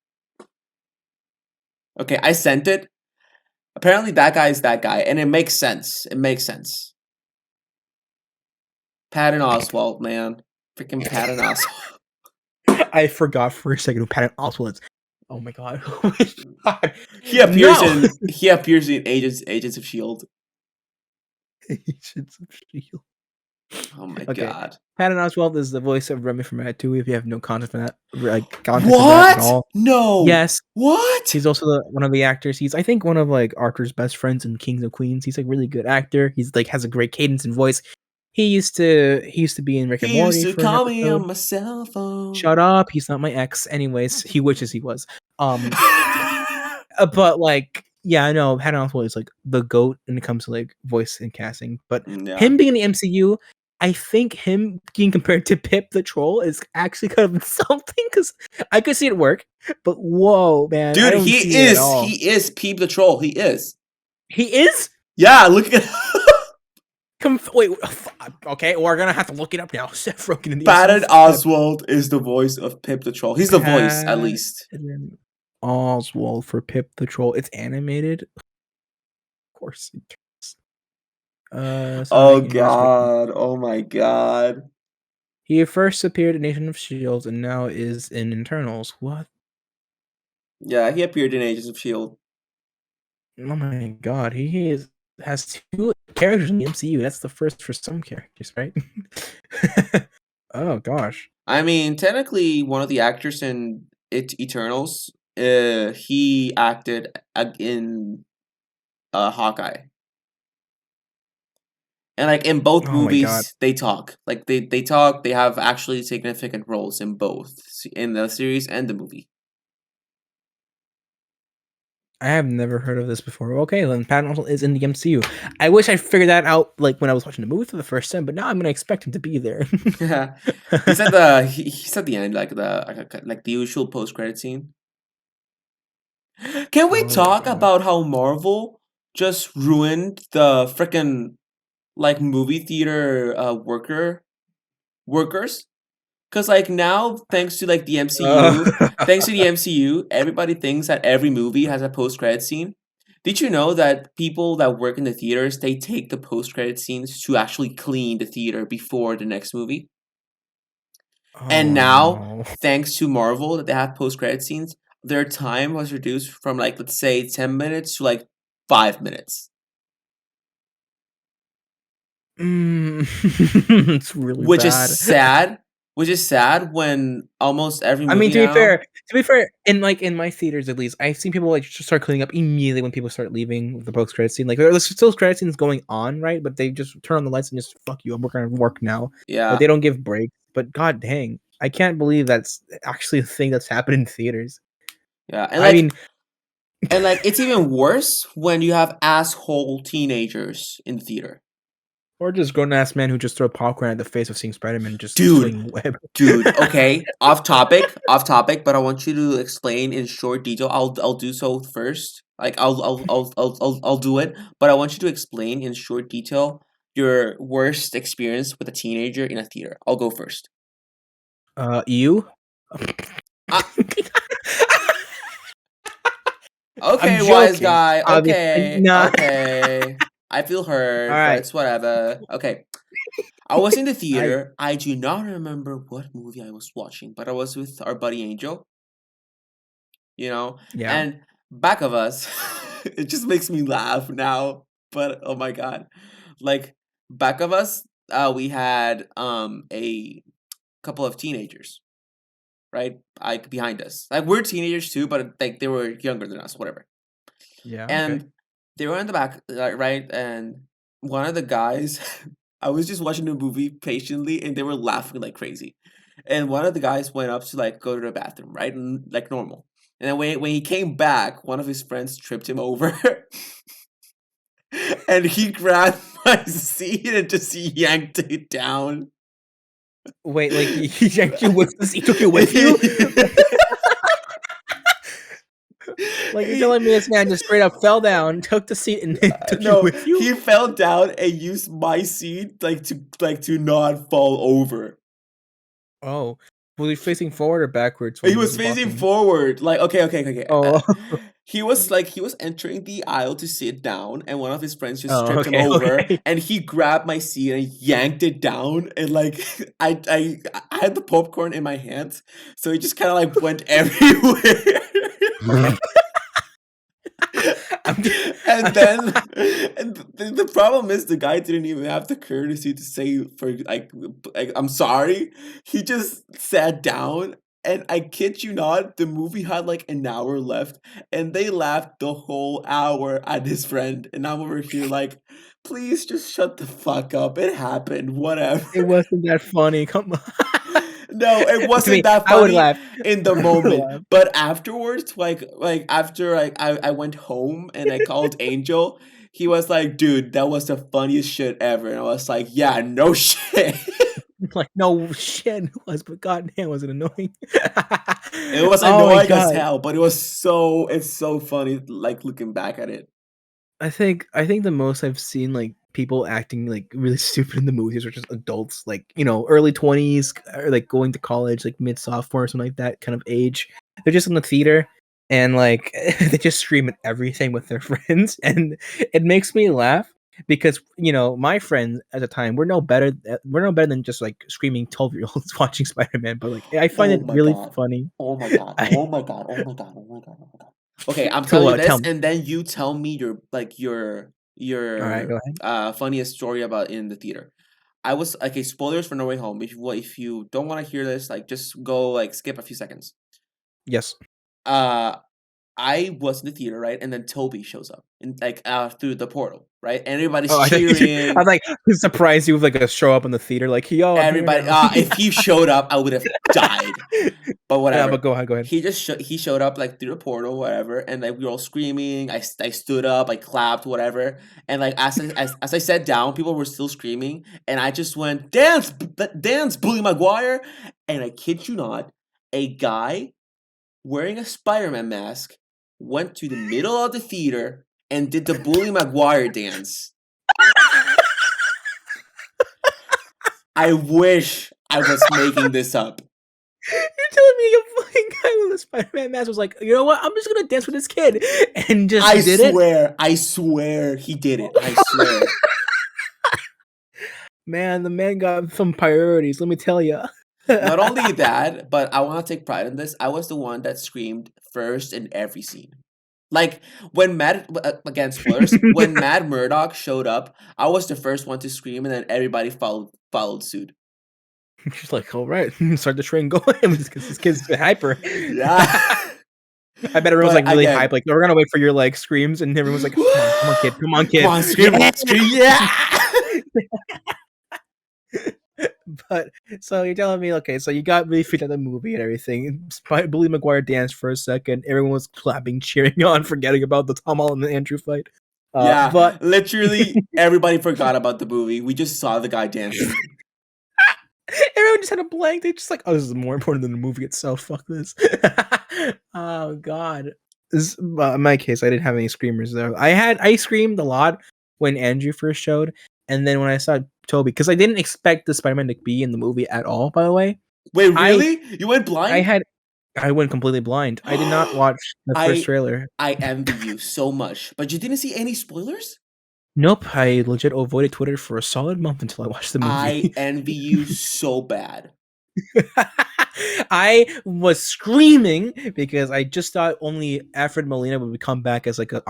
Speaker 1: Okay, I sent it. Apparently, that guy is that guy, and it makes sense. It makes sense. Patton Oswalt, man, freaking Patton Oswalt.
Speaker 2: I forgot for a second who Patton Oswalt is. Oh my god. Oh my god.
Speaker 1: He appears
Speaker 2: No.
Speaker 1: in Agents of Shield.
Speaker 2: Agents of Shield.
Speaker 1: Oh my
Speaker 2: Okay.
Speaker 1: god.
Speaker 2: Patton Oswalt is the voice of Remy from Ratatouille. If you have no context for that, context of that at
Speaker 1: What?
Speaker 2: all,
Speaker 1: No.
Speaker 2: yes,
Speaker 1: What?
Speaker 2: he's also one of the actors. He's, I think, one of like Arthur's best friends in Kings of Queens. He's like really good actor. He's like has a great cadence and voice. He used to be in Rick and
Speaker 1: He used
Speaker 2: Morty
Speaker 1: to
Speaker 2: for an
Speaker 1: call me
Speaker 2: episode.
Speaker 1: on my cell phone.
Speaker 2: Shut up. He's not my ex. Anyways, he wishes he was. Um, but like, yeah, I know Patton Oswalt is like the goat when it comes to like voice and casting. But
Speaker 1: Yeah.
Speaker 2: him being in the MCU, I think him being compared to Pip the Troll is actually kind of insulting because I could see it work. But whoa, man, I
Speaker 1: Dude,
Speaker 2: don't see it at all.
Speaker 1: he is Peep the Troll. He is.
Speaker 2: He is.
Speaker 1: Yeah, look at
Speaker 2: Wait, okay, we're gonna have to look it up now. Seth Rogen in the
Speaker 1: Patton
Speaker 2: MCU.
Speaker 1: Oswalt is the voice of Pip the Troll. He's the voice, at least.
Speaker 2: Patton Oswalt for Pip the Troll. It's animated. Of course it is.
Speaker 1: Oh
Speaker 2: Sorry,
Speaker 1: god. Oh my god.
Speaker 2: he first appeared in Nation of Shields and now is in Internals. What?
Speaker 1: Yeah, he appeared in Agents of Shield.
Speaker 2: Oh my god, has two characters in the MCU. That's the first for some characters, right? Oh gosh.
Speaker 1: I mean, technically, one of the actors in Eternals, he acted in Hawkeye. And like in both
Speaker 2: Oh my god.
Speaker 1: movies, they talk. Like they talk. They have actually significant roles in both, in the series and the movie.
Speaker 2: I have never heard of this before. Okay, then Patton Oswalt is in the MCU. I wish I figured that out like when I was watching the movie for the first time, but now I'm gonna expect him to be there.
Speaker 1: He said the end, like the usual post credit scene. Can we
Speaker 2: Oh my
Speaker 1: talk
Speaker 2: god.
Speaker 1: about how Marvel just ruined the freaking like movie theater workers? Because like now, thanks to like the MCU, everybody thinks that every movie has a post credit scene. Did you know that people that work in the theaters, they take the post credit scenes to actually clean the theater before the next movie? And now,
Speaker 2: no.
Speaker 1: thanks to Marvel that they have post credit scenes, their time was reduced from like let's say 10 minutes to like 5 minutes.
Speaker 2: It's really
Speaker 1: Which
Speaker 2: bad.
Speaker 1: is sad. Which is sad when almost every movie
Speaker 2: I mean, to
Speaker 1: now,
Speaker 2: be fair, in my theaters at least, I've seen people like just start cleaning up immediately when people start leaving with the post credit scene. Like there's still credit scenes going on, right? But they just turn on the lights and just fuck you. I'm working on work now.
Speaker 1: yeah.
Speaker 2: Like they don't give breaks. But god dang, I can't believe that's actually a thing that's happened in theaters.
Speaker 1: Yeah, and
Speaker 2: I mean,
Speaker 1: and like it's even worse when you have asshole teenagers in the theater.
Speaker 2: or just grown ass men who just throw popcorn at the face of seeing Spider-Man and just
Speaker 1: Dude.
Speaker 2: swing web.
Speaker 1: Dude, okay, off topic, but I want you to explain in short detail. I'll do so first. Like I'll do it, but I want you to explain in short detail your worst experience with a teenager in a theater. I'll go first.
Speaker 2: You?
Speaker 1: Okay,
Speaker 2: I'm
Speaker 1: wise
Speaker 2: joking,
Speaker 1: guy.
Speaker 2: obviously.
Speaker 1: Okay,
Speaker 2: Nah.
Speaker 1: okay. I feel hurt,
Speaker 2: All right.
Speaker 1: but it's whatever. Okay. I was in the
Speaker 2: I
Speaker 1: theater. I do not remember what movie I was watching, but I was with our buddy Angel. You know?
Speaker 2: yeah.
Speaker 1: And back of us, it just makes me laugh now. But oh my god. Like back of us, we had a couple of teenagers, right? Like behind us. Like we're teenagers too, but like they were younger than us, whatever.
Speaker 2: Yeah.
Speaker 1: And
Speaker 2: Okay.
Speaker 1: they were in the back, right? And one of the guys, I was just watching the movie patiently, and they were laughing like crazy. And one of the guys went up to like go to the bathroom, right, and like normal. And then when he came back, one of his friends tripped him over, and he grabbed my seat and just yanked it down.
Speaker 2: Wait, like he yanked you with this? He took you with you? Like you're telling me this man just straight up fell down, took the seat, and took you with you?
Speaker 1: He fell down and used my seat like to not fall over.
Speaker 2: Oh, was he facing forward or backwards?
Speaker 1: He was facing forward. Like okay.
Speaker 2: Oh,
Speaker 1: He was entering the aisle to sit down, and one of his friends just
Speaker 2: oh,
Speaker 1: tripped him
Speaker 2: okay,
Speaker 1: over,
Speaker 2: okay.
Speaker 1: and he grabbed my seat and yanked it down, and like I had the popcorn in my hands, so it just kind of like went everywhere. And then and the problem is the guy didn't even have the courtesy to say for like I'm sorry. He just sat down and I kid you not, the movie had like an hour left and they laughed the whole hour at his friend. And I'm over here like, please just shut the fuck up. It happened, whatever.
Speaker 2: It wasn't that funny. Come on.
Speaker 1: No, it
Speaker 2: To me,
Speaker 1: wasn't that
Speaker 2: I would
Speaker 1: funny
Speaker 2: laugh.
Speaker 1: in the
Speaker 2: I would
Speaker 1: moment,
Speaker 2: laugh.
Speaker 1: but afterwards, like after I went home and I called Angel, he was like, "Dude, that was the funniest shit ever." And I was like, "Yeah, no shit."
Speaker 2: Like, no shit, it was, but goddamn, was it annoying?
Speaker 1: It was
Speaker 2: Oh my
Speaker 1: annoying as
Speaker 2: god.
Speaker 1: hell, but it's so funny like looking back at it.
Speaker 2: I think the most I've seen like people acting like really stupid in the movies are just adults, like early 20s or like going to college, like mid sophomore or something like that kind of age. They're just in the theater and like they just scream at everything with their friends, and it makes me laugh because my friends at the time we're no better than just like screaming 12-year-olds watching Spider-Man, but like I find
Speaker 1: Oh
Speaker 2: it
Speaker 1: my
Speaker 2: really
Speaker 1: god.
Speaker 2: funny.
Speaker 1: Oh my god.
Speaker 2: I,
Speaker 1: Oh my god. Oh my god. Oh my god. Oh my god. Okay, I'm
Speaker 2: so
Speaker 1: telling you
Speaker 2: tell
Speaker 1: this
Speaker 2: me.
Speaker 1: and then you tell me your like
Speaker 2: All right,
Speaker 1: your
Speaker 2: go ahead.
Speaker 1: funniest story about in the theater. I was okay, spoilers for No Way Home. If you don't want to hear this, like just go like skip a few seconds.
Speaker 2: Yes.
Speaker 1: Uh I was in the theater, right? And then Toby shows up and like through the portal, right? And everybody's
Speaker 2: Oh, I thought I
Speaker 1: cheering.
Speaker 2: was like surprised you with like a show up in the theater, like, yo, I'm here
Speaker 1: Everybody
Speaker 2: now.
Speaker 1: if he showed up, I would have died. But
Speaker 2: Yeah, but
Speaker 1: whatever.
Speaker 2: go ahead, go ahead.
Speaker 1: He showed up like through the portal, whatever, and like we were all screaming. I stood up, I clapped, whatever, and like as I sat down, people were still screaming, and I just went dance, Bully Maguire, and I kid you not, a guy wearing a Spider-Man mask went to the middle of the theater and did the Bully Maguire dance. I wish I was making this up.
Speaker 2: You're telling me a fucking guy with a Spider-Man mask was like, you know what? I'm just gonna dance with this kid, and just did it.
Speaker 1: I swear he did it. I swear.
Speaker 2: Man, the man got some priorities. Let me tell you.
Speaker 1: Not only that, but I want to take pride in this. I was the one that screamed first in every scene. Like when again spoilers, when Matt Murdock showed up, I was the first one to scream, and then everybody followed suit.
Speaker 2: She's like, all right, start the train going because this kid's hyper.
Speaker 1: Yeah,
Speaker 2: I bet everyone's like
Speaker 1: but
Speaker 2: really hype.
Speaker 1: again,
Speaker 2: Like, we're gonna wait for your like screams, and everyone's like, come on, kid, come on,
Speaker 1: come
Speaker 2: kid.
Speaker 1: on, scream,
Speaker 2: Yeah!
Speaker 1: scream, yeah.
Speaker 2: But so you're telling me, okay, so you got really freaked out the movie and everything. Bully Maguire danced for a second. Everyone was clapping, cheering on, forgetting about the Tom Holland and Andrew fight.
Speaker 1: Yeah,
Speaker 2: But
Speaker 1: literally everybody forgot about the movie. We just saw the guy dancing.
Speaker 2: everyone just had a blank. They just like, oh, this is more important than the movie itself. Fuck this. Oh god. In my case, I didn't have any screamers though. I screamed a lot when Andrew first showed, and then when I saw Toby, because I didn't expect the Spider-Man to be in the movie at all. By the way,
Speaker 1: Wait,
Speaker 2: I
Speaker 1: really? You went
Speaker 2: I
Speaker 1: blind?
Speaker 2: had I went completely blind. I did not watch the first
Speaker 1: I
Speaker 2: trailer.
Speaker 1: I envy you so much, but you didn't see any spoilers?
Speaker 2: Nope, I legit avoided Twitter for a solid month until I watched the
Speaker 1: I
Speaker 2: movie.
Speaker 1: envy you so bad.
Speaker 2: I was screaming because I just thought only Alfred Molina would come back as like an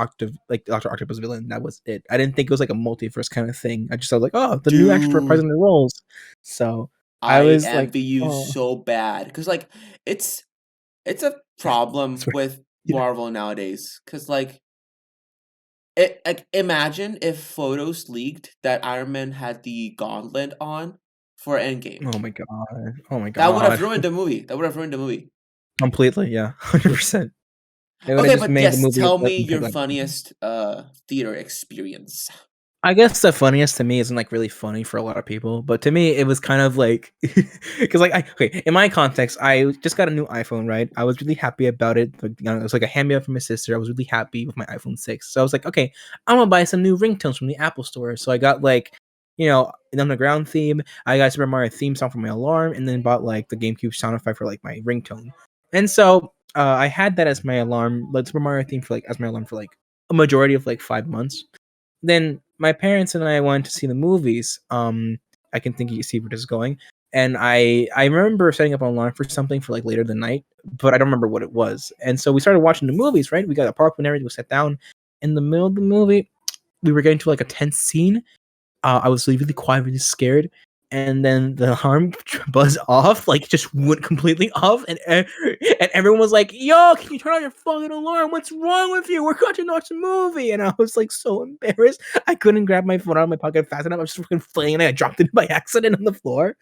Speaker 2: like Doctor Octopus villain. That was it. I didn't think it was like a multiverse kind of thing. I just thought like, oh, the new actor
Speaker 1: Dude,
Speaker 2: reprising the roles. So I
Speaker 1: I
Speaker 2: was like,
Speaker 1: envy you
Speaker 2: oh,
Speaker 1: so bad cuz like it's it's a problem
Speaker 2: swear,
Speaker 1: with
Speaker 2: yeah.
Speaker 1: Marvel nowadays cuz like imagine if photos leaked that Iron Man had the gauntlet on for Endgame.
Speaker 2: Oh my god. Oh my
Speaker 1: That would have
Speaker 2: god.
Speaker 1: ruined the movie. That would have ruined the movie.
Speaker 2: Completely, yeah, 100%. It would have
Speaker 1: Okay,
Speaker 2: just
Speaker 1: but
Speaker 2: made the
Speaker 1: yes,
Speaker 2: movie
Speaker 1: tell
Speaker 2: look
Speaker 1: me your
Speaker 2: like.
Speaker 1: funniest theater experience.
Speaker 2: I guess the funniest to me isn't like really funny for a lot of people, but to me it was kind of like because like okay, in my context, I just got a new iPhone, right? I was really happy about it. Like, it was like a hand me up from my sister. I was really happy with my iPhone 6, so I was like, okay, I'm gonna buy some new ringtones from the Apple Store. So I got like an underground theme. I got Super Mario theme song for my alarm, and then bought like the GameCube sound effect for like my ringtone. And so I had that as my alarm, like Super Mario theme for like as my alarm for like a majority of like 5 months. Then my parents and I went to see the movies. I can think you see where this is going. And I remember setting up an alarm for something for like later the night but I don't remember what it was. And so we started watching the movies, right? We got a popcorn and everything. We sat down. In the middle of the movie, we were getting to like a tense scene. I was really quiet, really scared. And then the alarm buzzed off, like just went completely off, and everyone was like, "Yo, can you turn on your fucking alarm? What's wrong with you? We're going to watch a movie." And I was like so embarrassed. I couldn't grab my phone out of my pocket fast enough. I was just fucking flinging it. I dropped it by accident on the floor.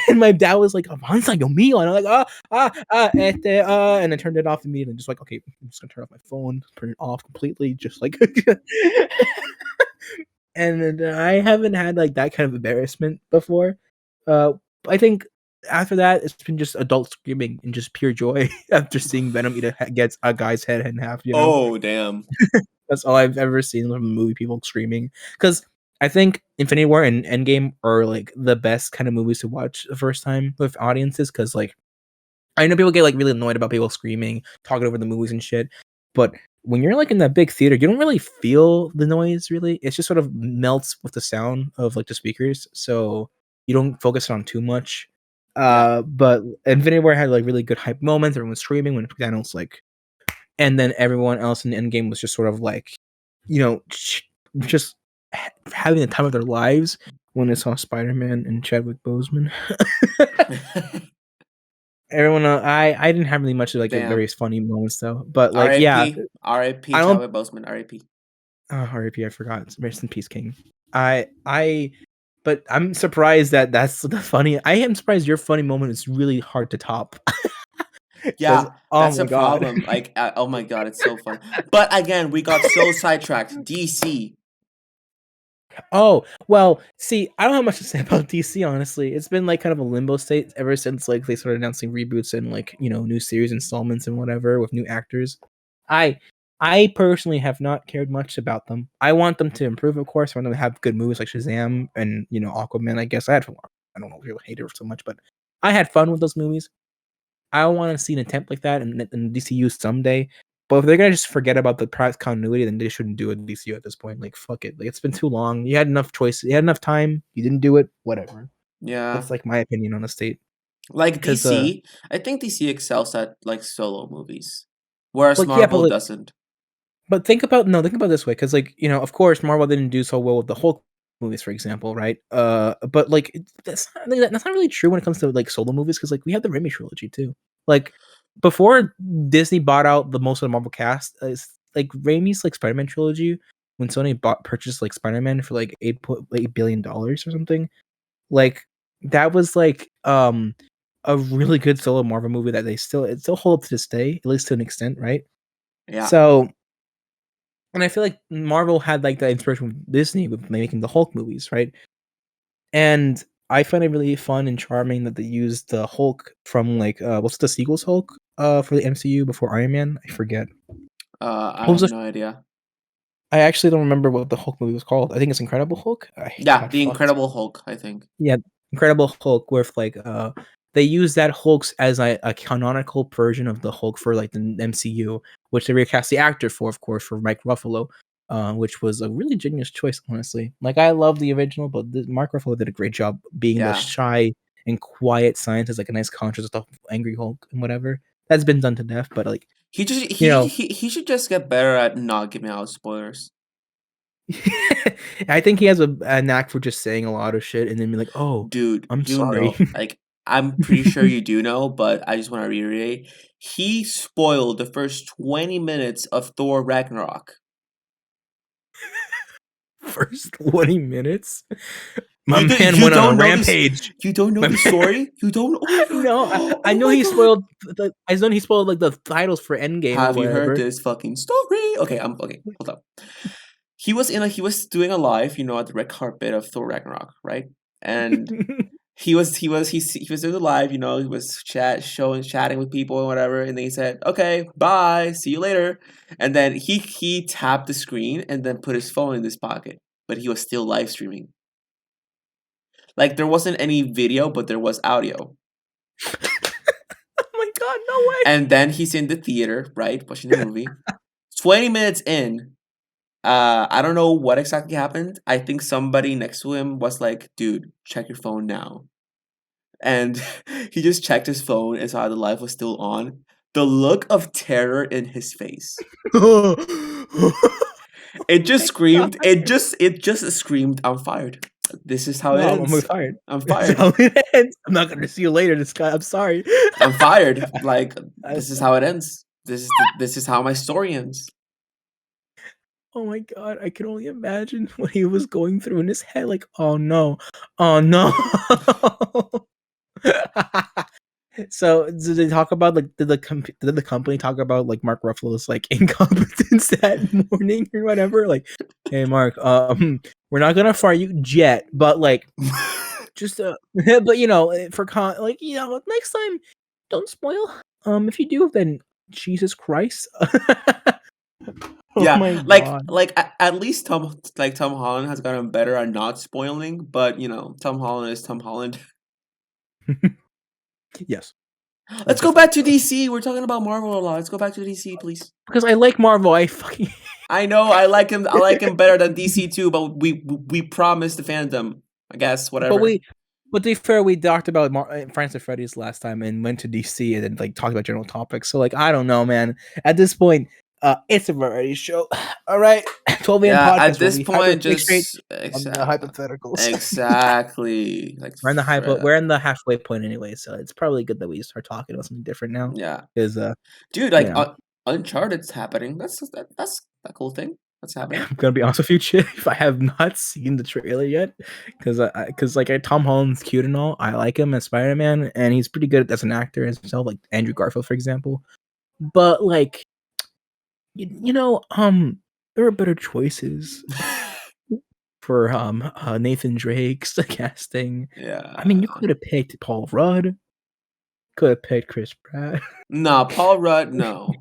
Speaker 2: And my dad was like, "Avanza, yo mío," and I'm like, and I turned it off immediately. Just like, okay, I'm just gonna turn off my phone, turn it off completely, just like. And I haven't had like that kind of embarrassment before. Uh, I think after that, it's been just adult screaming and just pure joy after seeing Venom gets a guy's head in half. You know,
Speaker 1: Oh damn.
Speaker 2: that's all I've ever seen from a movie. People screaming because I think Infinity War and Endgame are like the best kind of movies to watch the first time with audiences because like I know people get like really annoyed about people screaming, talking over the movies and shit, but when you're like in that big theater, you don't really feel the noise really. It's just sort of melts with the sound of like the speakers, so you don't focus on too much.
Speaker 1: Yeah.
Speaker 2: But Infinity War had like really good hype moments. Everyone was screaming when Thanos like, and then everyone else in Endgame was just sort of like, you know, just having the time of their lives when they saw Spider-Man and Chadwick Boseman. Everyone, I didn't have really much of like the
Speaker 1: Damn.
Speaker 2: various funny moments though, but like yeah,
Speaker 1: R.I.P. R.I.P.
Speaker 2: I don't.
Speaker 1: Chadwick Boseman. R.I.P.
Speaker 2: R.I.P. I forgot. Rest in peace, King. I, but I'm surprised that that's the funny. I am surprised your funny moment is really hard to top. Because
Speaker 1: Yeah,
Speaker 2: oh
Speaker 1: that's
Speaker 2: my
Speaker 1: a
Speaker 2: god.
Speaker 1: problem. Like, oh my god, it's so fun. But again, we got so sidetracked. DC.
Speaker 2: Oh, well, see, I don't have much to say about DC, honestly. It's been like kind of a limbo state ever since like they started announcing reboots and like, you know, new series installments and whatever with new actors. I I personally have not cared much about them. I want them to improve, of course. I want them to have good movies like Shazam and, you know, Aquaman. I guess I don't know if people hate it so much, but I had fun with those movies. I want to see an attempt like that in DCU someday. But if they're gonna just forget about the past continuity, then they shouldn't do a DCU at this point. Like fuck it. Like it's been too long. You had enough choice. You had enough time. You didn't do it. Whatever.
Speaker 1: Yeah.
Speaker 2: That's like my opinion on the state.
Speaker 1: Like
Speaker 2: Because
Speaker 1: DC, I think DC excels at like solo movies, whereas
Speaker 2: like yeah,
Speaker 1: Marvel doesn't.
Speaker 2: but think about it this way, because like you know, of course, Marvel didn't do so well with the Hulk movies, for example, right? But like that's not really true when it comes to like solo movies, because like we have the Raimi trilogy too. Like before Disney bought out the most of the Marvel cast, it's like Raimi's like Spider-Man trilogy when Sony purchased like Spider-Man for like $8 billion or something. Like that was like a really good solo Marvel movie that it still holds to this day, at least to an extent, right?
Speaker 1: Yeah.
Speaker 2: So and I feel like Marvel had like that inspiration from Disney with making the Hulk movies, right? And I find it really fun and charming that they used the Hulk from like what's the sequels Hulk for the MCU before Iron Man? I forget.
Speaker 1: I
Speaker 2: What was
Speaker 1: have
Speaker 2: the
Speaker 1: no idea.
Speaker 2: I actually don't remember what the Hulk movie was called. I think it's Incredible Hulk.
Speaker 1: Yeah,
Speaker 2: God
Speaker 1: the
Speaker 2: fuck.
Speaker 1: Incredible Hulk, I think.
Speaker 2: Yeah, Incredible Hulk with like they use that Hulk as a canonical version of the Hulk for like the MCU, which they recast the actor for, of course, for Mike Ruffalo, which was a really genius choice, honestly. Like I love the original, but Mark Ruffalo did a great job being the
Speaker 1: Yeah.
Speaker 2: shy and quiet scientist, like a nice contrast with the angry Hulk and whatever. That's been done to death, but like
Speaker 1: He just
Speaker 2: you know,
Speaker 1: he should just get better at not giving out spoilers.
Speaker 2: I think he has a knack for just saying a lot of shit and then be like, "Oh,
Speaker 1: Dude,
Speaker 2: I'm
Speaker 1: you
Speaker 2: sorry."
Speaker 1: know, like I'm pretty sure you do know, but I just want to reiterate. He spoiled the first 20 minutes of Thor Ragnarok.
Speaker 2: First 20 minutes. My man
Speaker 1: You
Speaker 2: went on a
Speaker 1: don't know this,
Speaker 2: rampage.
Speaker 1: you don't know
Speaker 2: My
Speaker 1: the
Speaker 2: man,
Speaker 1: story? You don't, oh my god.
Speaker 2: no, I
Speaker 1: Oh
Speaker 2: know
Speaker 1: my
Speaker 2: he
Speaker 1: god.
Speaker 2: spoiled I know he spoiled like the titles for Endgame or
Speaker 1: Have you heard
Speaker 2: whatever.
Speaker 1: this fucking story? Okay, I'm okay. Hold up. He was doing a live, you know, at the red carpet of Thor Ragnarok, right? And he was doing the live, you know, he was chatting with people and whatever, and then he said, "Okay, bye, see you later." And then he tapped the screen and then put his phone in his pocket, but he was still live streaming. Like there wasn't any video, but there was audio.
Speaker 2: Oh my god, no way.
Speaker 1: And then he's in the theater, right, watching the movie. 20 minutes in, I don't know what exactly happened. I think somebody next to him was like, "Dude, check your phone now." and he just checked his phone and saw the live was still on. The look of terror in his face. It just screamed. It just screamed. I'm fired. This is how it
Speaker 2: No, I'm
Speaker 1: ends.
Speaker 2: fired.
Speaker 1: I'm
Speaker 2: That's
Speaker 1: fired.
Speaker 2: how it ends. I'm not gonna see you later. This guy. I'm sorry.
Speaker 1: I'm fired. Like
Speaker 2: I-
Speaker 1: this is how it ends. This is how my story ends.
Speaker 2: oh my god, I can only imagine what he was going through in his head. Like, oh no, oh no. So did they talk about like did the company talk about like Mark Ruffalo's like incompetence that morning or whatever? Like, hey Mark, we're not gonna fire you yet, but like just but for next time don't spoil. If you do, then Jesus Christ. Oh
Speaker 1: Yeah,
Speaker 2: my god.
Speaker 1: at least Tom Holland has gotten better at not spoiling, but Tom Holland is Tom Holland.
Speaker 2: Yes.
Speaker 1: Let's go back to DC. We're talking about Marvel a lot. Let's go back to DC, please.
Speaker 2: Because I like Marvel. I fucking
Speaker 1: I know I like him. I like him better than DC too, but we promised the fandom. I guess
Speaker 2: but
Speaker 1: whatever.
Speaker 2: to be fair, we talked about Friends and Freddy's last time and went to DC and then like talked about general topics. So like I don't know, man. At this point, it's a variety show. All right, 12 a.m.
Speaker 1: Yeah,
Speaker 2: podcast.
Speaker 1: at this point,
Speaker 2: Straight
Speaker 1: just
Speaker 2: on the hypotheticals.
Speaker 1: exactly. Like
Speaker 2: We're in the halfway point anyway, so it's probably good that we start talking about something different now.
Speaker 1: yeah,
Speaker 2: Because
Speaker 1: dude, like Uncharted's happening. That's a cool thing. That's happening.
Speaker 2: I'm gonna be honest with you, Chief. I have not seen the trailer yet, because like Tom Holland's cute and all. I like him as Spider-Man, and he's pretty good as an actor as himself, like Andrew Garfield, for example. But like, there are better choices for Nathan Drake's casting.
Speaker 1: Yeah.
Speaker 2: I mean, you could have picked Paul Rudd. Could have picked Chris Pratt.
Speaker 1: No, Paul Rudd. No,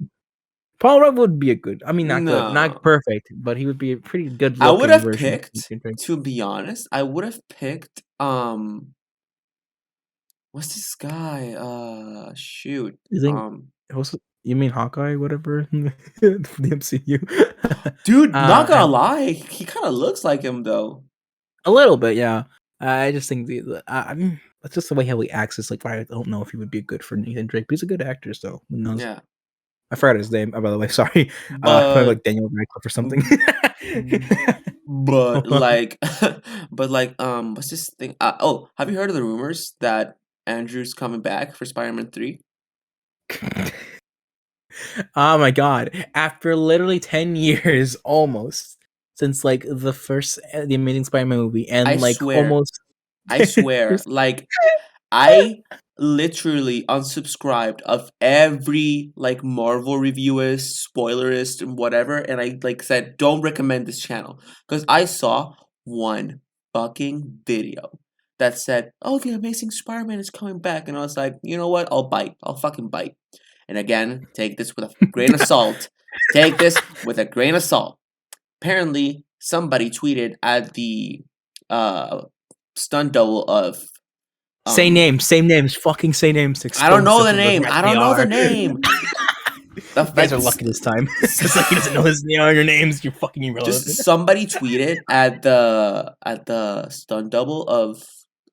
Speaker 2: Paul Rudd would be a good. I mean, not good,
Speaker 1: no.
Speaker 2: not perfect, but he would be a pretty good
Speaker 1: I would
Speaker 2: looking
Speaker 1: have
Speaker 2: version of
Speaker 1: picked.
Speaker 2: Nathan Drake.
Speaker 1: To be honest, I would have picked. What's this guy? Shoot.
Speaker 2: You think you mean Hawkeye, whatever, the MCU?
Speaker 1: Dude, not gonna
Speaker 2: And
Speaker 1: lie, he kind of looks like him though.
Speaker 2: a little bit, yeah. I just think I mean, that's just the way how he acts. It's like I don't know if he would be good for Nathan Drake, but he's a good actor, so who knows?
Speaker 1: Yeah,
Speaker 2: I forgot his name. By the way, sorry.
Speaker 1: but
Speaker 2: Like Daniel Radcliffe or something.
Speaker 1: but like, what's this thing? Oh, have you heard of the rumors that Andrew's coming back for Spider-Man 3?
Speaker 2: Oh my god! After literally 10 years, almost since like the first the Amazing Spider-Man movie, and
Speaker 1: I
Speaker 2: like
Speaker 1: swear,
Speaker 2: almost
Speaker 1: I
Speaker 2: 10
Speaker 1: swear,
Speaker 2: years.
Speaker 1: like I literally unsubscribed of every like Marvel reviewist, spoilerist, and whatever, and I like said don't recommend this channel because I saw one fucking video that said, "Oh, the Amazing Spider-Man is coming back," and I was like, you know what? I'll bite. I'll fucking bite. And again, take this with a grain of salt. Take this with a grain of salt. Apparently, somebody tweeted at the uh stunt double of
Speaker 2: Say names, fucking say names.
Speaker 1: I don't
Speaker 2: Expose
Speaker 1: know
Speaker 2: them
Speaker 1: the
Speaker 2: for the
Speaker 1: name.
Speaker 2: threat
Speaker 1: I
Speaker 2: they
Speaker 1: don't know the
Speaker 2: are.
Speaker 1: name.
Speaker 2: You guys are lucky this time. Because like he doesn't know your names. You're fucking irrelevant.
Speaker 1: Just somebody tweeted at the stunt double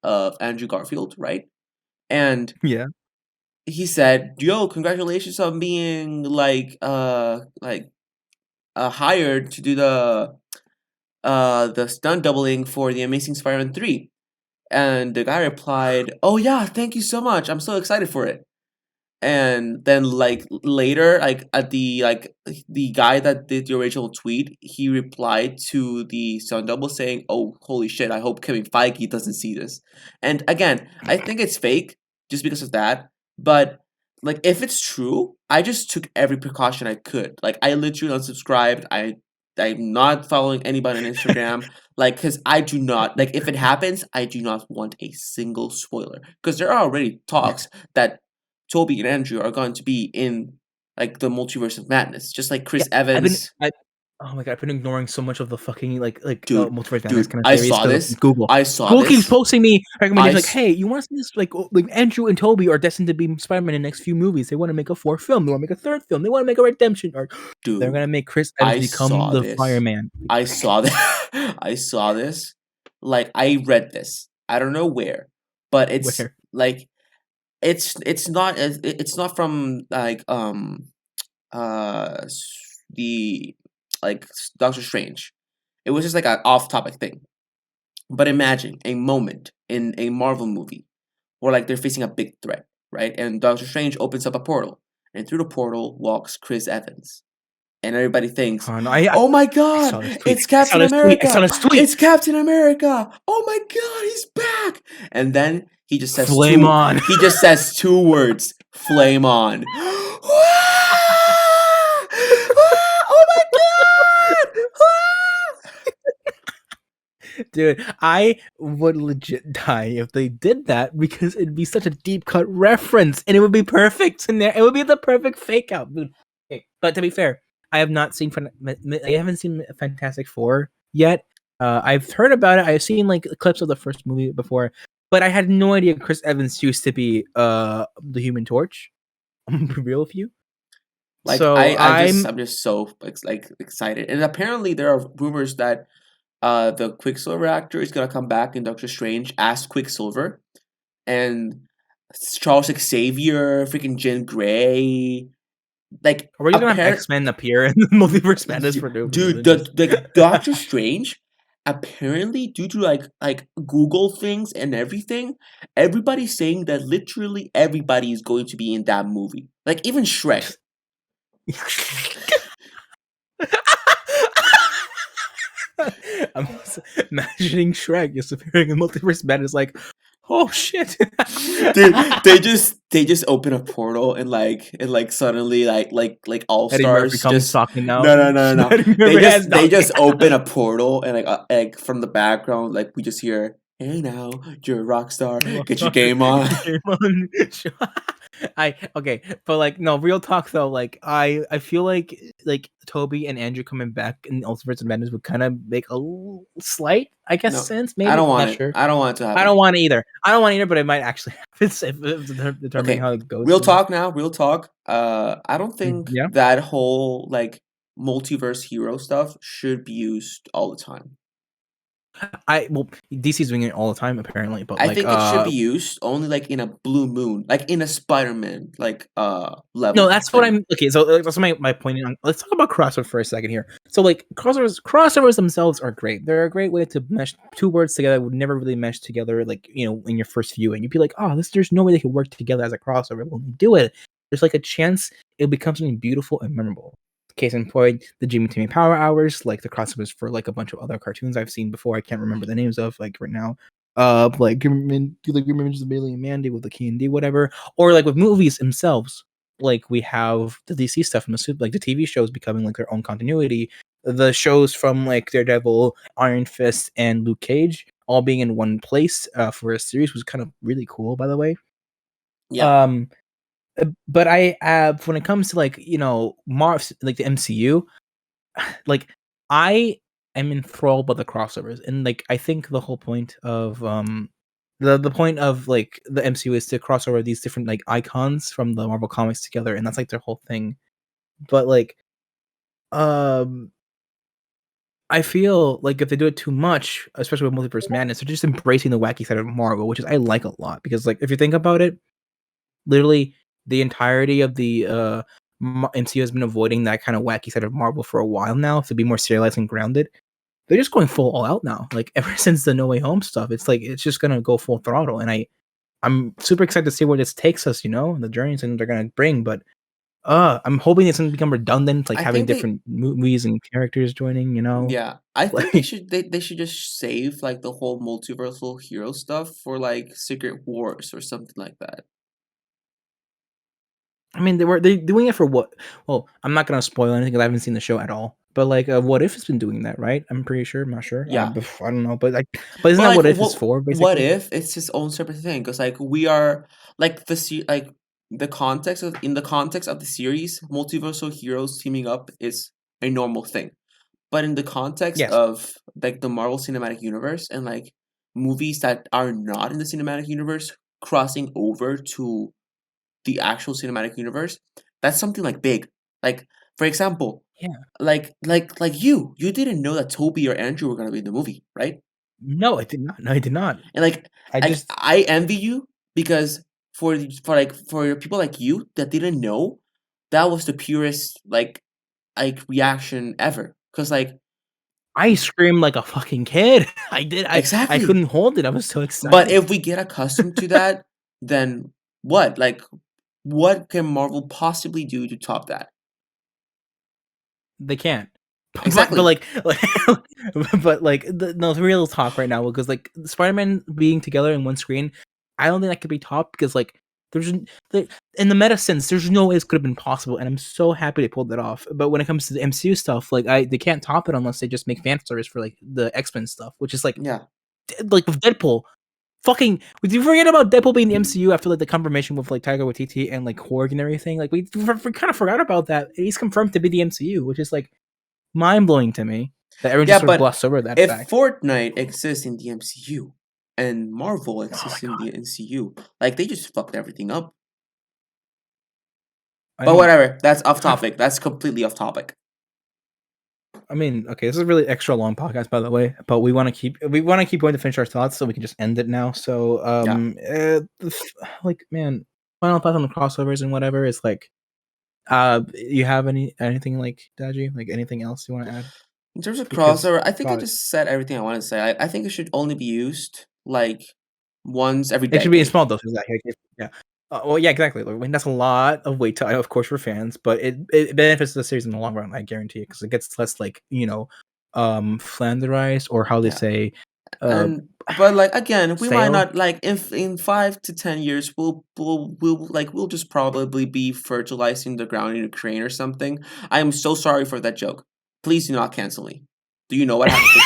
Speaker 1: of Andrew Garfield, right? And
Speaker 2: Yeah.
Speaker 1: he said, "Yo, congratulations on being hired to do the stunt doubling for the Amazing Spider-Man 3." And the guy replied, "Oh yeah, thank you so much. I'm so excited for it." And then like later, like at the guy that did the original tweet, he replied to the stunt double saying, "Oh, holy shit, I hope Kevin Feige doesn't see this." And again, I think it's fake just because of that. But like if it's true, I just took every precaution I could. Like I literally unsubscribed. I'm not following anybody on Instagram. Like, because I do not like if it happens, I do not want a single spoiler. Because there are already talks that Toby and Andrew are going to be in like the multiverse of madness, just like
Speaker 2: Yeah.
Speaker 1: Chris Evans.
Speaker 2: Oh my god, I've been ignoring so much of the fucking
Speaker 1: Dude,
Speaker 2: multiverse madness
Speaker 1: dude,
Speaker 2: kind of
Speaker 1: I
Speaker 2: theories
Speaker 1: saw
Speaker 2: because
Speaker 1: this.
Speaker 2: Google.
Speaker 1: I saw
Speaker 2: Google keeps
Speaker 1: this.
Speaker 2: posting me recommendations like,
Speaker 1: s-
Speaker 2: "Hey, you want to see this? Like Andrew and Toby are destined to be Spider-Man in the next few movies. They want to make a fourth film. They want to make a third film. They want to make a redemption arc. They're
Speaker 1: Dude,
Speaker 2: gonna make Chris Evans
Speaker 1: I
Speaker 2: become
Speaker 1: saw
Speaker 2: the
Speaker 1: this.
Speaker 2: fireman."
Speaker 1: I saw that. I saw this. Like I read this. I don't know where, but it's
Speaker 2: Where?
Speaker 1: like it's not from like the like Doctor Strange. It was just like an off topic thing. But imagine a moment in a Marvel movie where like they're facing a big threat, right? And Doctor Strange opens up a portal, and through the portal walks Chris Evans. And everybody thinks,
Speaker 2: Oh no,
Speaker 1: "Oh my
Speaker 2: I
Speaker 1: god,
Speaker 2: saw this tweet.
Speaker 1: it's
Speaker 2: I saw
Speaker 1: Captain
Speaker 2: this tweet. I saw
Speaker 1: America!
Speaker 2: this tweet.
Speaker 1: It's Captain America! Oh my god, he's back!" And then he just says
Speaker 2: Flame
Speaker 1: two.
Speaker 2: on.
Speaker 1: He just says two words: "Flame on!" Oh my god!
Speaker 2: Dude, I would legit die if they did that because it'd be such a deep cut reference and it would be perfect in there. It would be the perfect fake out, dude. Okay, but to be fair, I have not seen. I haven't seen Fantastic Four yet. I've heard about it. I've seen like clips of the first movie before, but I had no idea Chris Evans used to be the Human Torch. I'm gonna be real with you.
Speaker 1: Like
Speaker 2: So
Speaker 1: I'm just so like excited, and apparently there are rumors that the Quicksilver actor is gonna come back in Doctor Strange as Quicksilver, and Charles Xavier, freaking Jean Grey, like
Speaker 2: are we gonna have
Speaker 1: apparent,
Speaker 2: X-Men appear in the Multiverse Madness for no
Speaker 1: dude,
Speaker 2: reason? Just
Speaker 1: the Doctor Strange. Apparently, due to like Google things and everything, everybody's saying that literally everybody is going to be in that movie. Like even Shrek.
Speaker 2: I'm imagining Shrek just appearing in Multiverse Madness, like, oh shit,
Speaker 1: Dude, they just open a portal and like suddenly like all
Speaker 2: Eddie Murphy
Speaker 1: stars
Speaker 2: comes
Speaker 1: just
Speaker 2: talking out.
Speaker 1: no.
Speaker 2: Eddie Murphy has
Speaker 1: They
Speaker 2: talking.
Speaker 1: just open a portal and like from the background like we just hear, "Hey now, you're a rock star. Get your game on."
Speaker 2: Game on. I okay, but like no real talk though. Like I feel like Toby and Andrew coming back in Ultimates and Madness would kind of make a slight, I guess,
Speaker 1: No,
Speaker 2: sense.
Speaker 1: I
Speaker 2: Maybe
Speaker 1: don't want
Speaker 2: not
Speaker 1: it.
Speaker 2: sure.
Speaker 1: I don't want it to
Speaker 2: I
Speaker 1: happen.
Speaker 2: don't want it either. I don't want it either, but it might actually happen if determining
Speaker 1: Okay,
Speaker 2: how it goes.
Speaker 1: real talk now. Real talk. I don't think
Speaker 2: Yeah.
Speaker 1: that whole like multiverse hero stuff should be used all the time.
Speaker 2: Well, DC's doing it all the time apparently, but
Speaker 1: I
Speaker 2: like
Speaker 1: think it should be used only like in a blue moon, like in a Spider-Man like
Speaker 2: no,
Speaker 1: level
Speaker 2: that's what
Speaker 1: thing.
Speaker 2: I'm okay. So that's my point. Let's talk about crossover for a second here. So like crossovers themselves are great. They're a great way to mesh two words together that would never really mesh together. Like in your first viewing, you'd be like, oh, there's no way they could work together as a crossover. When we do it, there's like a chance it becomes something beautiful and memorable. Case in point, the Jimmy Timmy Power Hours, like the crossovers for like a bunch of other cartoons I've seen before. I can't remember the names of like right now. Like do like Images of Bailey and Mandy with the Key and D, whatever, or like with movies themselves. Like we have the DC stuff from like the TV shows becoming like their own continuity. The shows from like Daredevil, Iron Fist, and Luke Cage all being in one place for a series was kind of really cool, by the way.
Speaker 1: Yeah,
Speaker 2: Um, but I when it comes to like like the MCU, like I am enthralled by the crossovers, and like I think the whole point of the point of like the MCU is to cross over these different like icons from the Marvel comics together, and that's like their whole thing. But like um I feel like if they do it too much, especially with Multiverse Madness, they're just embracing the wacky side of Marvel, which is I like a lot because like if you think about it, literally the entirety of the MCU has been avoiding that kind of wacky side of Marvel for a while now to be more serialized and grounded. They're just going full all out now. Like ever since the No Way Home stuff, it's like it's just gonna go full throttle, and I'm super excited to see where this takes us. The journeys and they're gonna bring, but I'm hoping it's gonna become redundant, like
Speaker 1: I
Speaker 2: having
Speaker 1: think they
Speaker 2: different movies and characters joining.
Speaker 1: yeah, I think
Speaker 2: Like
Speaker 1: they should just save like the whole multiversal hero stuff for like Secret Wars or something like that.
Speaker 2: I mean, they doing it for what? Well, I'm not gonna spoil anything because I haven't seen the show at all. But like, What If has been doing that, right? I'm pretty sure. I'm not sure.
Speaker 1: Yeah,
Speaker 2: I don't know, but but isn't
Speaker 1: but
Speaker 2: that
Speaker 1: like
Speaker 2: what If is for
Speaker 1: what
Speaker 2: basically?
Speaker 1: if it's his own separate thing? Because like we are like like the context of in the context of the series, multiversal heroes teaming up is a normal thing. But in the context
Speaker 2: Yes.
Speaker 1: of like the Marvel Cinematic Universe and like movies that are not in the cinematic universe crossing over to the actual cinematic universe, that's something like big. Like for example,
Speaker 2: Yeah.
Speaker 1: like you didn't know that Toby or Andrew were gonna be in the movie, right?
Speaker 2: No, I did not. No, I did not.
Speaker 1: And like
Speaker 2: I just
Speaker 1: I envy you because for people like you that didn't know, that was the purest like reaction ever. Cause like
Speaker 2: I screamed like a fucking kid. I did. I
Speaker 1: exactly.
Speaker 2: couldn't hold it. I was so
Speaker 1: But
Speaker 2: excited.
Speaker 1: if we get accustomed to that, then what? Like what can Marvel possibly do to top that?
Speaker 2: They can't. But
Speaker 1: Exactly.
Speaker 2: the real talk right now, because like Spider-Man being together in one screen, I don't think that could be topped, because like there's the in the meta sense, there's no way this could have been possible, and I'm so happy they pulled that off. But when it comes to the MCU stuff, like they can't top it unless they just make fan service for like the X-Men stuff, which is
Speaker 1: Yeah.
Speaker 2: like with Deadpool. Fucking, did you forget about Deadpool being the MCU after like the confirmation with like Taika Waititi and like Korg and everything? Like we kind of forgot about that. He's confirmed to be the MCU, which is like mind blowing to me that everyone
Speaker 1: Yeah,
Speaker 2: just sort of
Speaker 1: but
Speaker 2: glossed over that
Speaker 1: if
Speaker 2: fact.
Speaker 1: Fortnite exists in the MCU and Marvel
Speaker 2: Oh my
Speaker 1: exists in
Speaker 2: god!
Speaker 1: the MCU, like they just fucked everything up.
Speaker 2: I
Speaker 1: But
Speaker 2: mean,
Speaker 1: whatever, that's off
Speaker 2: God,
Speaker 1: topic. That's completely off topic.
Speaker 2: okay, this is a really extra long podcast, by the way, but we want to keep going to finish our thoughts, so we can just end it now. So,
Speaker 1: Yeah.
Speaker 2: like, man, final thoughts on the crossovers and whatever is like, you have anything like Daji, like anything else you want to add?
Speaker 1: In terms of
Speaker 2: Because
Speaker 1: crossover, I think I
Speaker 2: God,
Speaker 1: just said everything I want to say. I think it should only be used like once every
Speaker 2: it should be in
Speaker 1: decade.
Speaker 2: small doses. Yeah. Well, yeah, exactly. Like, I mean, that's a lot of weight to, of course, for fans, but it benefits the series in the long run. I guarantee it, because it gets less like flanderized, or how they
Speaker 1: Yeah.
Speaker 2: say, uh,
Speaker 1: And but like again, we might
Speaker 2: stale.
Speaker 1: not like if in 5 to 10 years we'll just probably be fertilizing the ground in Ukraine or something. I am so sorry for that joke. Please do not cancel me. Do you know what happened?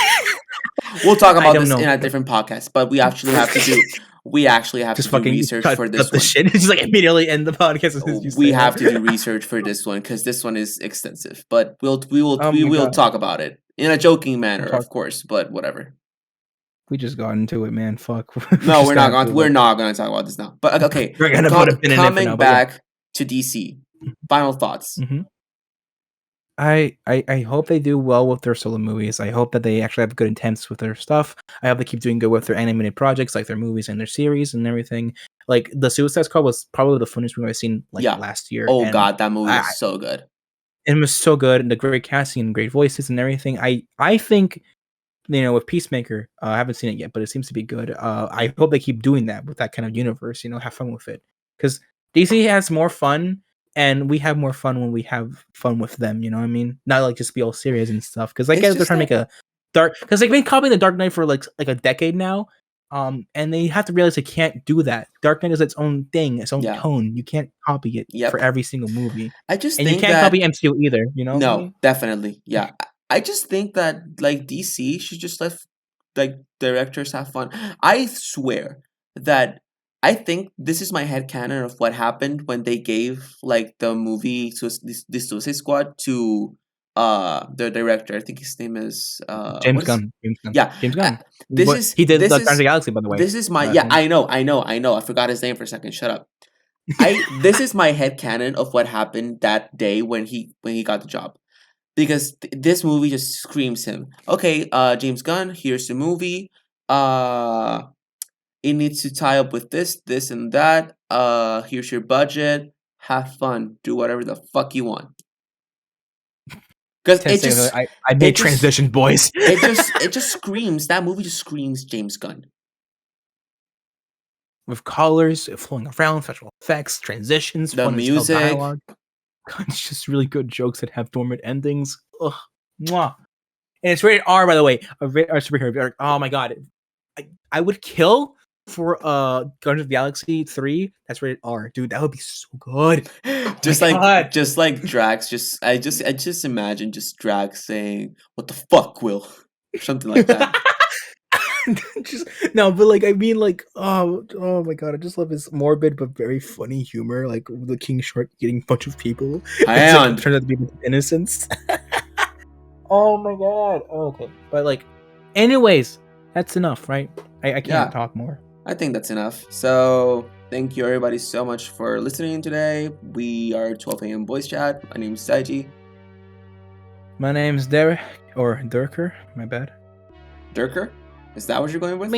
Speaker 1: We'll talk
Speaker 2: I
Speaker 1: about
Speaker 2: don't
Speaker 1: this
Speaker 2: know.
Speaker 1: in a different podcast, but we actually have to
Speaker 2: Just
Speaker 1: do
Speaker 2: fucking
Speaker 1: research
Speaker 2: cut
Speaker 1: for
Speaker 2: cut
Speaker 1: this
Speaker 2: the
Speaker 1: one.
Speaker 2: shit. Just like immediately end the podcast as soon as you
Speaker 1: We
Speaker 2: say
Speaker 1: have to do
Speaker 2: that.
Speaker 1: research for this one because this one is extensive. But we will
Speaker 2: Oh
Speaker 1: we
Speaker 2: my
Speaker 1: will
Speaker 2: god,
Speaker 1: talk about it in a joking
Speaker 2: we'll
Speaker 1: manner,
Speaker 2: talk.
Speaker 1: of course. But whatever.
Speaker 2: We just got into it, man. Fuck. we
Speaker 1: No,
Speaker 2: just got into it.
Speaker 1: we're
Speaker 2: Like,
Speaker 1: not going to talk about this now. But okay,
Speaker 2: we're gonna put a pin in it for now.
Speaker 1: coming
Speaker 2: But yeah.
Speaker 1: back to DC. Final thoughts.
Speaker 2: Mm-hmm. I hope they do well with their solo movies. I hope that they actually have good intents with their stuff. I hope they keep doing good with their animated projects, like their movies and their series and everything. Like the Suicide Squad was probably the funniest movie I've seen like
Speaker 1: Yeah.
Speaker 2: last year,
Speaker 1: Oh
Speaker 2: and
Speaker 1: God, that movie
Speaker 2: I
Speaker 1: was so good.
Speaker 2: it was so good, and the great casting and great voices and everything. I think, with Peacemaker, I haven't seen it yet, but it seems to be good. I hope they keep doing that with that kind of universe. Have fun with it, because DC has more fun, and we have more fun when we have fun with them. You know what I mean? Not like just be all serious and stuff. Because I
Speaker 1: It's
Speaker 2: guess they're
Speaker 1: just
Speaker 2: trying to
Speaker 1: that
Speaker 2: make a dark. Because they've been copying the Dark Knight for like a decade now. And they have to realize they can't do that. Dark Knight is its own thing, its own
Speaker 1: yeah.
Speaker 2: tone. You can't copy it for
Speaker 1: Yep.
Speaker 2: every single movie,
Speaker 1: I just
Speaker 2: and you
Speaker 1: think
Speaker 2: can't copy
Speaker 1: that
Speaker 2: MCU either. You know what I
Speaker 1: no,
Speaker 2: mean?
Speaker 1: definitely. Yeah. I just think that like DC should just let like directors have fun. I swear that I think this is my headcanon of what happened when they gave like the movie this Suicide Squad to the director. I think his name is
Speaker 2: James
Speaker 1: what is
Speaker 2: Gunn. James Gunn.
Speaker 1: yeah.
Speaker 2: James
Speaker 1: Uh,
Speaker 2: Gunn. What he did the Guardians of the Galaxy, by the way.
Speaker 1: this is my
Speaker 2: Last
Speaker 1: yeah,
Speaker 2: name.
Speaker 1: I know. I forgot his name for a second. Shut up. I This is my headcanon of what happened that day when he got the job because this movie just screams him. Okay, James Gunn, here's the movie. Uh, it needs to tie up with this, and that. Here's your budget. Have fun. Do whatever the fuck you want. Because
Speaker 2: 10 seconds later, I
Speaker 1: it
Speaker 2: made
Speaker 1: just,
Speaker 2: transition, boys.
Speaker 1: it just screams. That movie just screams James Gunn.
Speaker 2: With colors flowing around, special effects, transitions,
Speaker 1: The
Speaker 2: fun as hell
Speaker 1: music,
Speaker 2: dialogue. It's just really good jokes that have dormant endings. Ugh. Mwah. And it's rated R, by the way. A superhero. Oh my god. I would kill for Guardians of the Galaxy 3. That's rated R. Dude, that would be so good. Oh my god.
Speaker 1: just like Drax. I just imagine just Drax saying, "What the fuck, Will," or something like that.
Speaker 2: Just no, but like I mean, like oh my god, I just love his morbid but very funny humor, like the King Shark eating a bunch of people. It's like it
Speaker 1: And
Speaker 2: turns out to be innocence. Oh my god. Okay, but like, anyways, that's enough, right? I can't
Speaker 1: yeah,
Speaker 2: talk more.
Speaker 1: I think that's enough. So thank you everybody so much for listening today. We are 12 a.m. Voice Chat. My name is Daiji.
Speaker 2: My name's Derek or DerkR. My bad.
Speaker 1: DerkR. Is that what you're going with?
Speaker 2: I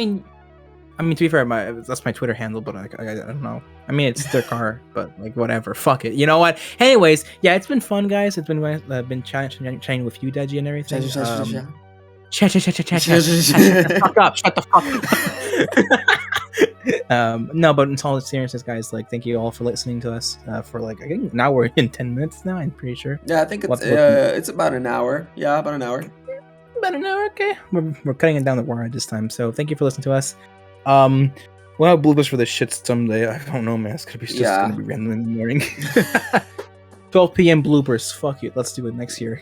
Speaker 2: mean, to be fair, that's my Twitter handle, but I don't know. I mean, it's DerkR, but like whatever. Fuck it. You know what? Anyways, yeah, it's been fun, guys. It's been chatting with you, Daiji, and everything. Shut the fuck up. Shut the fuck up. No, but in all seriousness, guys, like, thank you all for listening to us for like, I think now we're in 10 minutes now, I'm pretty sure.
Speaker 1: Yeah, I think it's about an hour. Yeah, about an hour.
Speaker 2: About an hour, okay. We're cutting it down the wire this time, so thank you for listening to us. We'll have bloopers for this shit someday. I don't know, man. It's gonna be random in the morning. 12 p.m. bloopers. Fuck it. Let's do it next year.